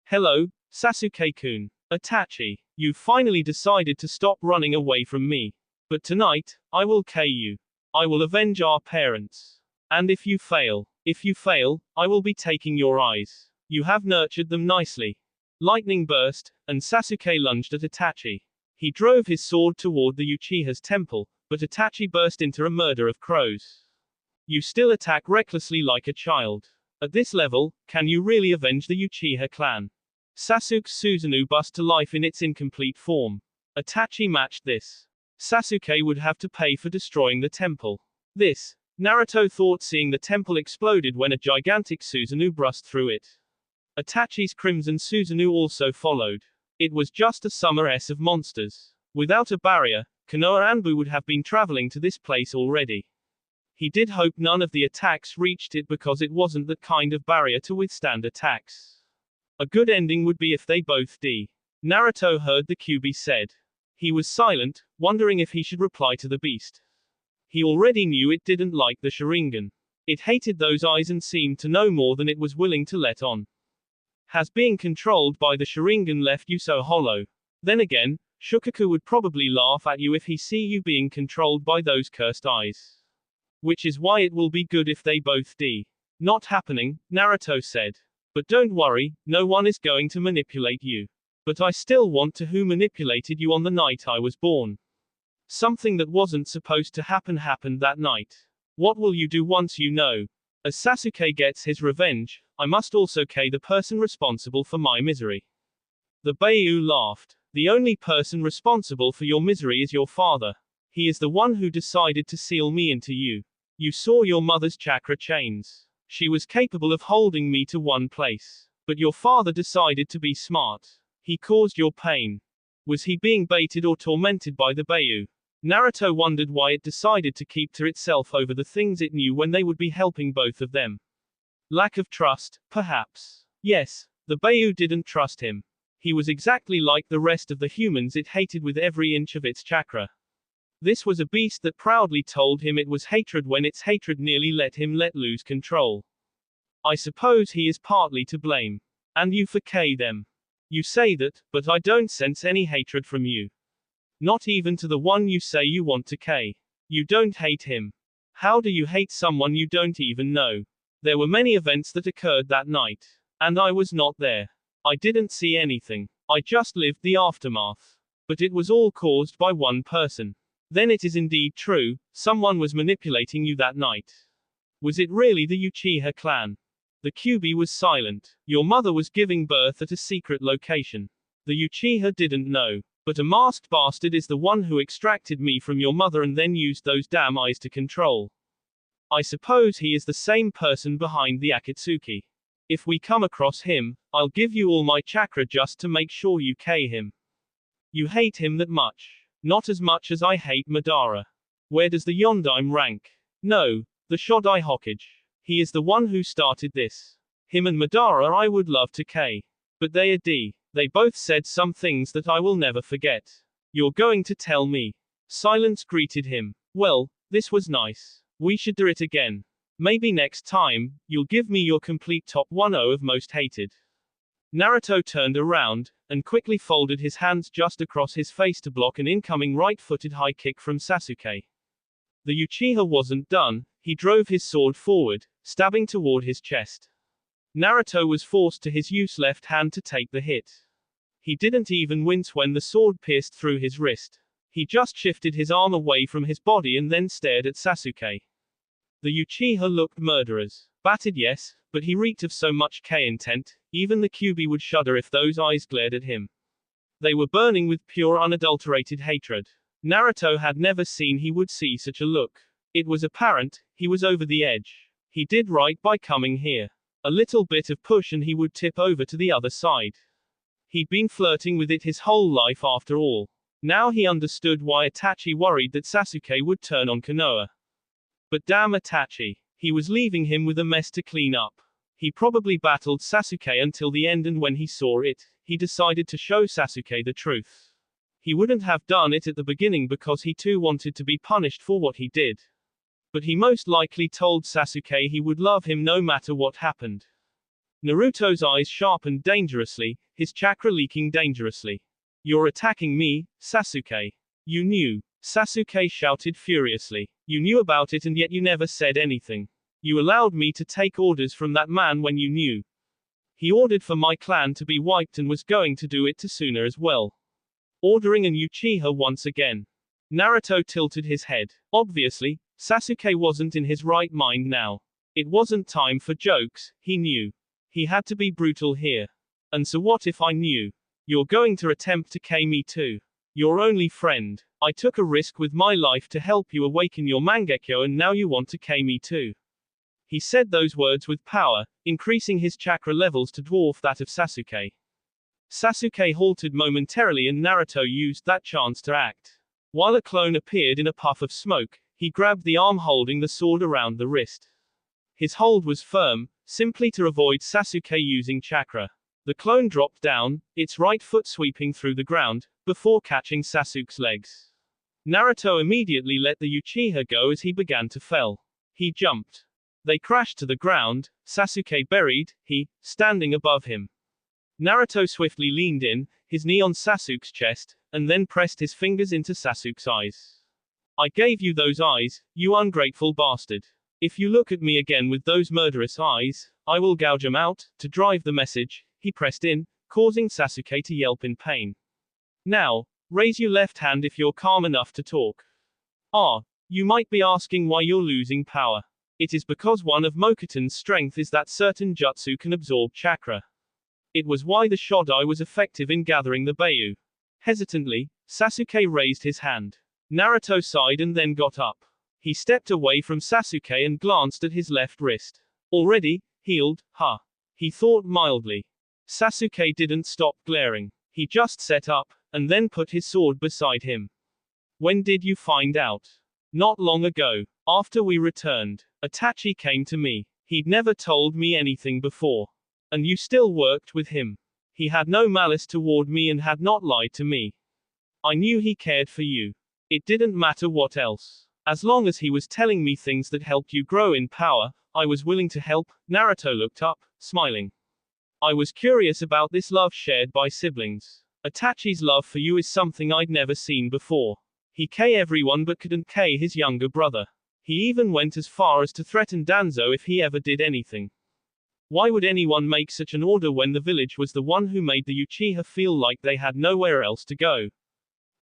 Hello, Sasuke-kun. Itachi, you finally decided to stop running away from me. But tonight, I will kill you. I will avenge our parents. And if you fail, I will be taking your eyes. You have nurtured them nicely. Lightning burst, and Sasuke lunged at Itachi. He drove his sword toward the Uchiha's temple, but Itachi burst into a murder of crows. You still attack recklessly like a child. At this level, can you really avenge the Uchiha clan? Sasuke's Susanoo bust to life in its incomplete form. Itachi matched this. Sasuke would have to pay for destroying the temple. This, Naruto thought, seeing the temple exploded when a gigantic Susanoo burst through it. Itachi's Crimson Susanoo also followed. It was just a summer S of monsters. Without a barrier, Konoha Anbu would have been traveling to this place already. He did hope none of the attacks reached it because it wasn't that kind of barrier to withstand attacks. A good ending would be if they both die. Naruto heard the Kyuubi said. He was silent, wondering if he should reply to the beast. He already knew it didn't like the Sharingan. It hated those eyes and seemed to know more than it was willing to let on. Has being controlled by the Sharingan left you so hollow? Then again, Shukaku would probably laugh at you if he see you being controlled by those cursed eyes. Which is why it will be good if they both die. Not happening, Naruto said. But don't worry, no one is going to manipulate you. But I still want to who manipulated you on the night I was born. Something that wasn't supposed to happen happened that night. What will you do once you know? As Sasuke gets his revenge, I must also kill the person responsible for my misery. The Beiyu laughed. The only person responsible for your misery is your father. He is the one who decided to seal me into you. You saw your mother's chakra chains. She was capable of holding me to one place. But your father decided to be smart. He caused your pain. Was he being baited or tormented by the Beiyu? Naruto wondered why it decided to keep to itself over the things it knew when they would be helping both of them. Lack of trust, perhaps. Yes, the Beiyu didn't trust him. He was exactly like the rest of the humans it hated with every inch of its chakra. This was a beast that proudly told him it was hatred when its hatred nearly let him let lose control. I suppose he is partly to blame. And you for them. You say that, but I don't sense any hatred from you. Not even to the one you say you want to kill. You don't hate him. How do you hate someone you don't even know? There were many events that occurred that night. And I was not there. I didn't see anything. I just lived the aftermath. But it was all caused by one person. Then it is indeed true, someone was manipulating you that night. Was it really the Uchiha clan? The Kyuubi was silent. Your mother was giving birth at a secret location. The Uchiha didn't know. But a masked bastard is the one who extracted me from your mother and then used those damn eyes to control. I suppose he is the same person behind the Akatsuki. If we come across him, I'll give you all my chakra just to make sure you kill him. You hate him that much. Not as much as I hate Madara. Where does the Yondaime rank? No, the Shodai Hokage. He is the one who started this. Him and Madara I would love to kill. But they are D. They both said some things that I will never forget. You're going to tell me. Silence greeted him. Well, this was nice. We should do it again. Maybe next time, you'll give me your complete top 10 of most hated. Naruto turned around, and quickly folded his hands just across his face to block an incoming right-footed high kick from Sasuke. The Uchiha wasn't done, he drove his sword forward, stabbing toward his chest. Naruto was forced to his use left hand to take the hit. He didn't even wince when the sword pierced through his wrist. He just shifted his arm away from his body and then stared at Sasuke. The Uchiha looked murderous. Battered, yes, but he reeked of so much intent, even the Kyuubi would shudder if those eyes glared at him. They were burning with pure unadulterated hatred. Naruto had never seen he would see such a look. It was apparent, he was over the edge. He did right by coming here. A little bit of push and he would tip over to the other side. He'd been flirting with it his whole life after all. Now he understood why Itachi worried that Sasuke would turn on Konoha. But damn Itachi. He was leaving him with a mess to clean up. He probably battled Sasuke until the end, and when he saw it, he decided to show Sasuke the truth. He wouldn't have done it at the beginning because he too wanted to be punished for what he did. But he most likely told Sasuke he would love him no matter what happened. Naruto's eyes sharpened dangerously, his chakra leaking dangerously. You're attacking me, Sasuke. You knew. Sasuke shouted furiously. You knew about it and yet you never said anything. You allowed me to take orders from that man when you knew. He ordered for my clan to be wiped and was going to do it to Suna as well. Ordering an Uchiha once again. Naruto tilted his head. Obviously, Sasuke wasn't in his right mind now. It wasn't time for jokes, he knew. He had to be brutal here. And so what if I knew? You're going to attempt to kill me too. Your only friend. I took a risk with my life to help you awaken your Mangekyo and now you want to kill me too. He said those words with power, increasing his chakra levels to dwarf that of Sasuke. Sasuke halted momentarily and Naruto used that chance to act. While a clone appeared in a puff of smoke, he grabbed the arm holding the sword around the wrist. His hold was firm, simply to avoid Sasuke using chakra. The clone dropped down, its right foot sweeping through the ground, before catching Sasuke's legs. Naruto immediately let the Uchiha go as he began to fall. He jumped. They crashed to the ground, Sasuke buried, he, standing above him. Naruto swiftly leaned in, his knee on Sasuke's chest, and then pressed his fingers into Sasuke's eyes. I gave you those eyes, you ungrateful bastard. If you look at me again with those murderous eyes, I will gouge them out. To drive the message, he pressed in, causing Sasuke to yelp in pain. Now, raise your left hand if you're calm enough to talk. Ah, you might be asking why you're losing power. It is because one of Mokuton's strength is that certain jutsu can absorb chakra. It was why the Shodai was effective in gathering the Beiyu. Hesitantly, Sasuke raised his hand. Naruto sighed and then got up. He stepped away from Sasuke and glanced at his left wrist. Already, healed, huh? He thought mildly. Sasuke didn't stop glaring. He just sat up, and then put his sword beside him. When did you find out? Not long ago. After we returned. Itachi came to me. He'd never told me anything before. And you still worked with him. He had no malice toward me and had not lied to me. I knew he cared for you. It didn't matter what else. As long as he was telling me things that helped you grow in power, I was willing to help. Naruto looked up, smiling. I was curious about this love shared by siblings. Itachi's love for you is something I'd never seen before. He killed everyone but couldn't kill his younger brother. He even went as far as to threaten Danzo if he ever did anything. Why would anyone make such an order when the village was the one who made the Uchiha feel like they had nowhere else to go?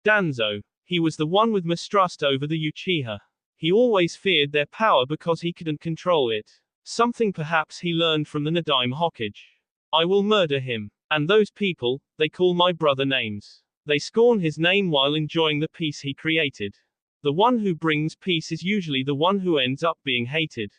Danzo. He was the one with mistrust over the Uchiha. He always feared their power because he couldn't control it. Something perhaps he learned from the Nadaime Hokage. I will murder him. And those people, they call my brother names. They scorn his name while enjoying the peace he created. The one who brings peace is usually the one who ends up being hated.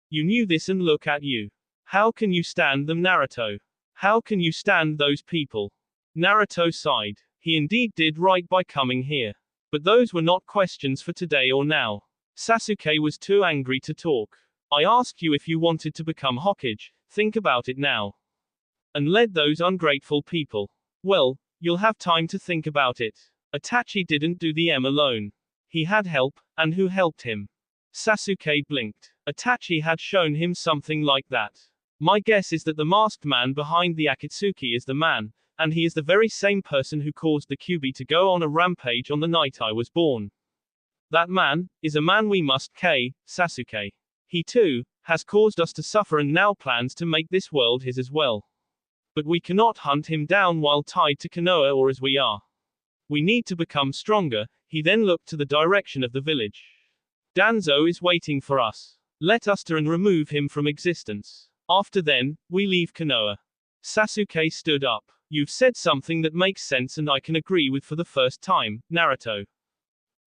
You knew this and look at you. How can you stand them, Naruto? How can you stand those people? Naruto sighed. He indeed did right by coming here. But those were not questions for today or now. Sasuke was too angry to talk. I asked you if you wanted to become Hokage, think about it now. And led those ungrateful people. Well, you'll have time to think about it. Itachi didn't do the M alone. He had help, and who helped him? Sasuke blinked. Itachi had shown him something like that. My guess is that the masked man behind the Akatsuki is the man, and he is the very same person who caused the Kyuubi to go on a rampage on the night I was born. That man is a man we must kill, Sasuke. He too has caused us to suffer and now plans to make this world his as well. But we cannot hunt him down while tied to Konoha or as we are. We need to become stronger. He then looked to the direction of the village. Danzo is waiting for us. Let us turn and remove him from existence. After then, we leave Konoha. Sasuke stood up. You've said something that makes sense and I can agree with for the first time, Naruto.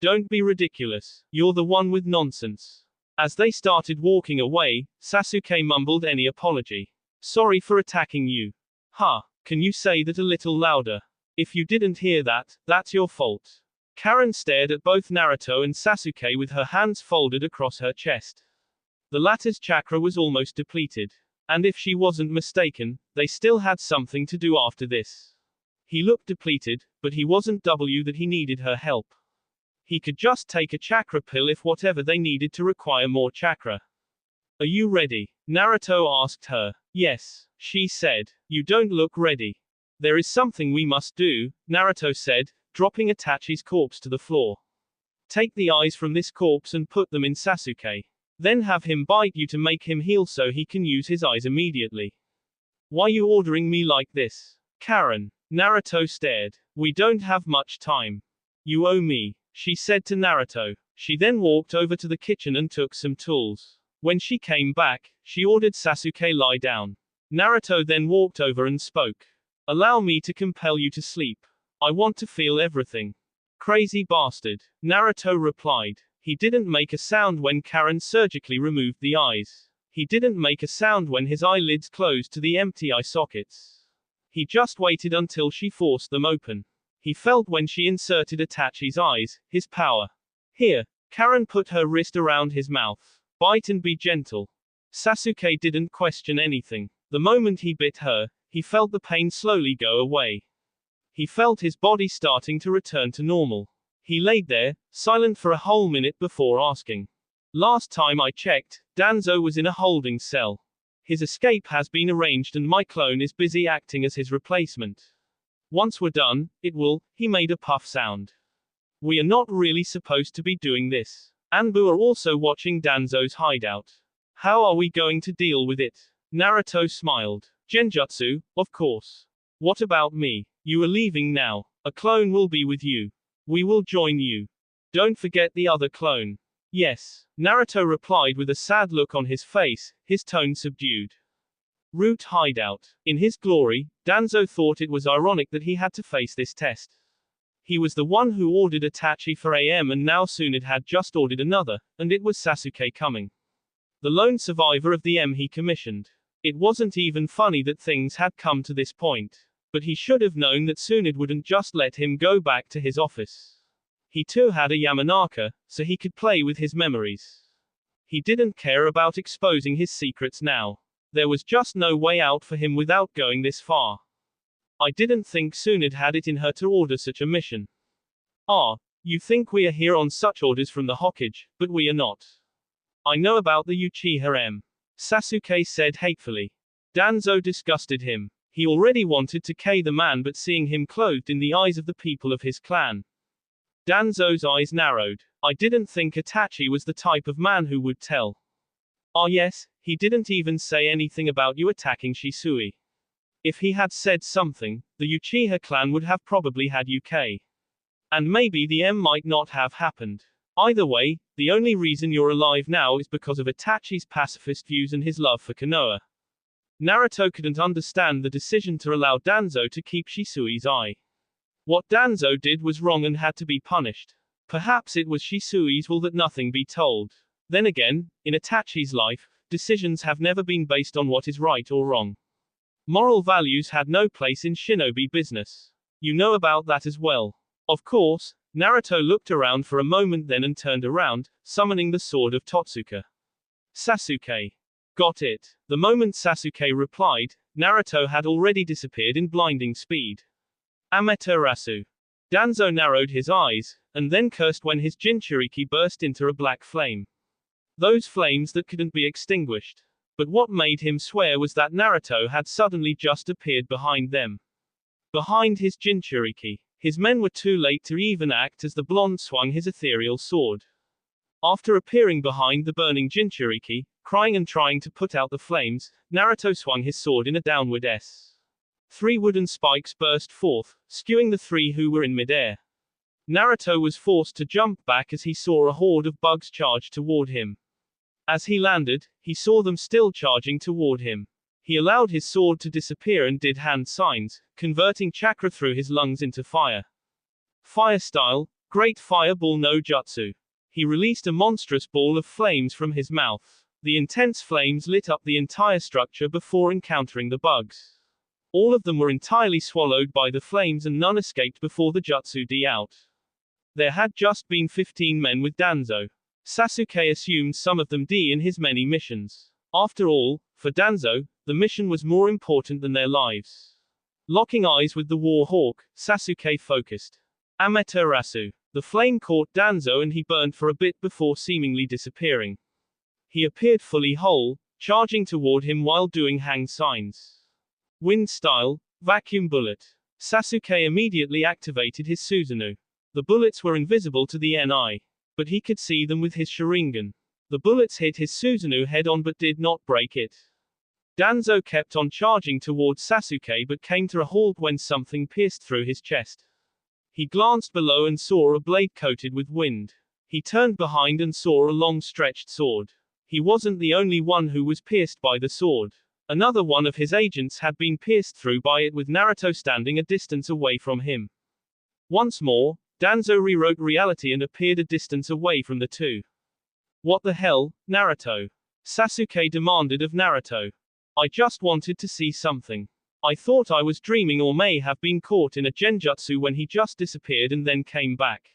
Don't be ridiculous. You're the one with nonsense. As they started walking away, Sasuke mumbled any apology. Sorry for attacking you. Huh, can you say that a little louder? If you didn't hear that, that's your fault. Karen stared at both Naruto and Sasuke with her hands folded across her chest. The latter's chakra was almost depleted. And if she wasn't mistaken, they still had something to do after this. He looked depleted, but he wasn't that he needed her help. He could just take a chakra pill if whatever they needed to require more chakra. Are you ready? Naruto asked her. Yes, she said. You don't look ready. There is something we must do, Naruto said, dropping Itachi's corpse to the floor. Take the eyes from this corpse and put them in Sasuke. Then have him bite you to make him heal so he can use his eyes immediately. Why you ordering me like this? Karen. Naruto stared. We don't have much time. You owe me, she said to Naruto. She then walked over to the kitchen and took some tools. When she came back, she ordered Sasuke lie down. Naruto then walked over and spoke. Allow me to compel you to sleep. I want to feel everything. Crazy bastard. Naruto replied. He didn't make a sound when Karen surgically removed the eyes. He didn't make a sound when his eyelids closed to the empty eye sockets. He just waited until she forced them open. He felt when she inserted Itachi's eyes, his power. Here. Karen put her wrist around his mouth. Bite and be gentle. Sasuke didn't question anything. The moment he bit her, he felt the pain slowly go away. He felt his body starting to return to normal. He laid there, silent for a whole minute before asking. Last time I checked, Danzo was in a holding cell. His escape has been arranged and my clone is busy acting as his replacement. Once we're done, it will, he made a puff sound. We are not really supposed to be doing this. Anbu are also watching Danzo's hideout. How are we going to deal with it? Naruto smiled. Genjutsu, of course. What about me? You are leaving now. A clone will be with you. We will join you. Don't forget the other clone. Yes. Naruto replied with a sad look on his face, his tone subdued. Root hideout. In his glory, Danzo thought it was ironic that he had to face this test. He was the one who ordered Itachi for AM and now Tsunade had just ordered another, and it was Sasuke coming. The lone survivor of the M he commissioned. It wasn't even funny that things had come to this point. But he should have known that Tsunade wouldn't just let him go back to his office. He too had a Yamanaka, so he could play with his memories. He didn't care about exposing his secrets now. There was just no way out for him without going this far. I didn't think Tsunade had it in her to order such a mission. Ah, you think we are here on such orders from the Hokage, but we are not. I know about the Uchiha M. Sasuke said hatefully. Danzo disgusted him. He already wanted to kill the man, but seeing him clothed in the eyes of the people of his clan. Danzo's eyes narrowed. I didn't think Itachi was the type of man who would tell. Ah yes, he didn't even say anything about you attacking Shisui. If he had said something, the Uchiha clan would have probably had UK. And maybe the M might not have happened. Either way, the only reason you're alive now is because of Itachi's pacifist views and his love for Konoha. Naruto couldn't understand the decision to allow Danzo to keep Shisui's eye. What Danzo did was wrong and had to be punished. Perhaps it was Shisui's will that nothing be told. Then again, in Itachi's life, decisions have never been based on what is right or wrong. Moral values had no place in shinobi business. You know about that as well. Of course, Naruto looked around for a moment then and turned around, summoning the sword of Totsuka. Sasuke. Got it. The moment Sasuke replied, Naruto had already disappeared in blinding speed. Amaterasu. Danzo narrowed his eyes, and then cursed when his Jinchuriki burst into a black flame. Those flames that couldn't be extinguished. But what made him swear was that Naruto had suddenly just appeared behind them. Behind his Jinchuriki. His men were too late to even act as the blonde swung his ethereal sword. After appearing behind the burning Jinchuriki, crying and trying to put out the flames, Naruto swung his sword in a downward S. 3 wooden spikes burst forth, skewing the 3 who were in midair. Naruto was forced to jump back as he saw a horde of bugs charge toward him. As he landed, he saw them still charging toward him. He allowed his sword to disappear and did hand signs, converting chakra through his lungs into fire. Fire style, Great Fireball no Jutsu. He released a monstrous ball of flames from his mouth. The intense flames lit up the entire structure before encountering the bugs. All of them were entirely swallowed by the flames and none escaped before the jutsu D out. There had just been 15 men with Danzo. Sasuke assumed some of them D in his many missions. After all, for Danzo, the mission was more important than their lives. Locking eyes with the War Hawk, Sasuke focused. Amaterasu. The flame caught Danzo and he burned for a bit before seemingly disappearing. He appeared fully whole, charging toward him while doing hang signs. Wind style, vacuum bullet. Sasuke immediately activated his Susanoo. The bullets were invisible to the NI, but he could see them with his Sharingan. The bullets hit his Susanoo head-on but did not break it. Danzo kept on charging towards Sasuke but came to a halt when something pierced through his chest. He glanced below and saw a blade coated with wind. He turned behind and saw a long stretched sword. He wasn't the only one who was pierced by the sword. Another one of his agents had been pierced through by it with Naruto standing a distance away from him. Once more, Danzo rewrote reality and appeared a distance away from the two. What the hell, Naruto? Sasuke demanded of Naruto. I just wanted to see something. I thought I was dreaming or may have been caught in a genjutsu when he just disappeared and then came back.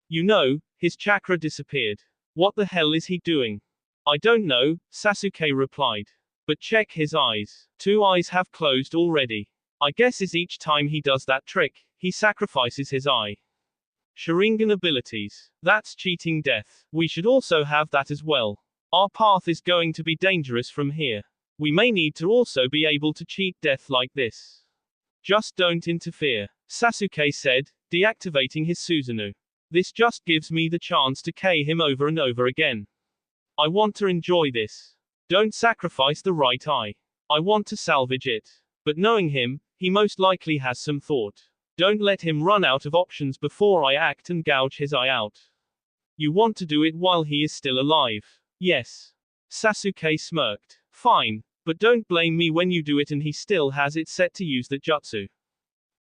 You know, his chakra disappeared. What the hell is he doing? I don't know, Sasuke replied. But check his eyes. 2 eyes have closed already. I guess is each time he does that trick, he sacrifices his eye. Sharingan abilities. That's cheating death. We should also have that as well. Our path is going to be dangerous from here. We may need to also be able to cheat death like this. Just don't interfere, Sasuke said, deactivating his Susanoo. This just gives me the chance to K him over and over again. I want to enjoy this. Don't sacrifice the right eye. I want to salvage it. But knowing him, he most likely has some thought. Don't let him run out of options before I act and gouge his eye out. You want to do it while he is still alive. Yes. Sasuke smirked. Fine. But don't blame me when you do it and he still has it set to use the jutsu.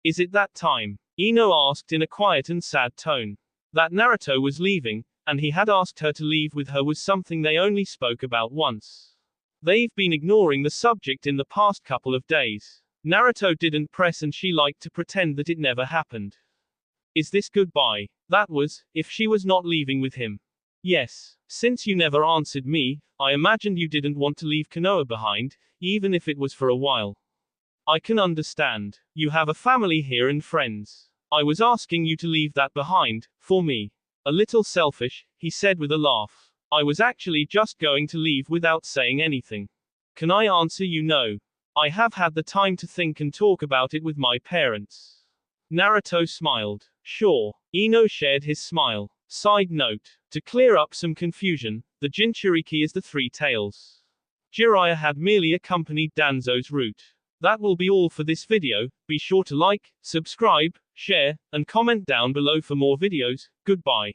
Is it that time? Ino asked in a quiet and sad tone. That Naruto was leaving, and he had asked her to leave with her was something they only spoke about once. They've been ignoring the subject in the past couple of days. Naruto didn't press and she liked to pretend that it never happened. Is this goodbye? That was, if she was not leaving with him. Yes. Since you never answered me, I imagined you didn't want to leave Konoha behind, even if it was for a while. I can understand. You have a family here and friends. I was asking you to leave that behind, for me. A little selfish, he said with a laugh. I was actually just going to leave without saying anything. Can I answer you no? I have had the time to think and talk about it with my parents. Naruto smiled. Sure. Ino shared his smile. Side note. To clear up some confusion, the Jinchuriki is the 3 tails. Jiraiya had merely accompanied Danzo's route. That will be all for this video. Be sure to like, subscribe, share, and comment down below for more videos. Goodbye.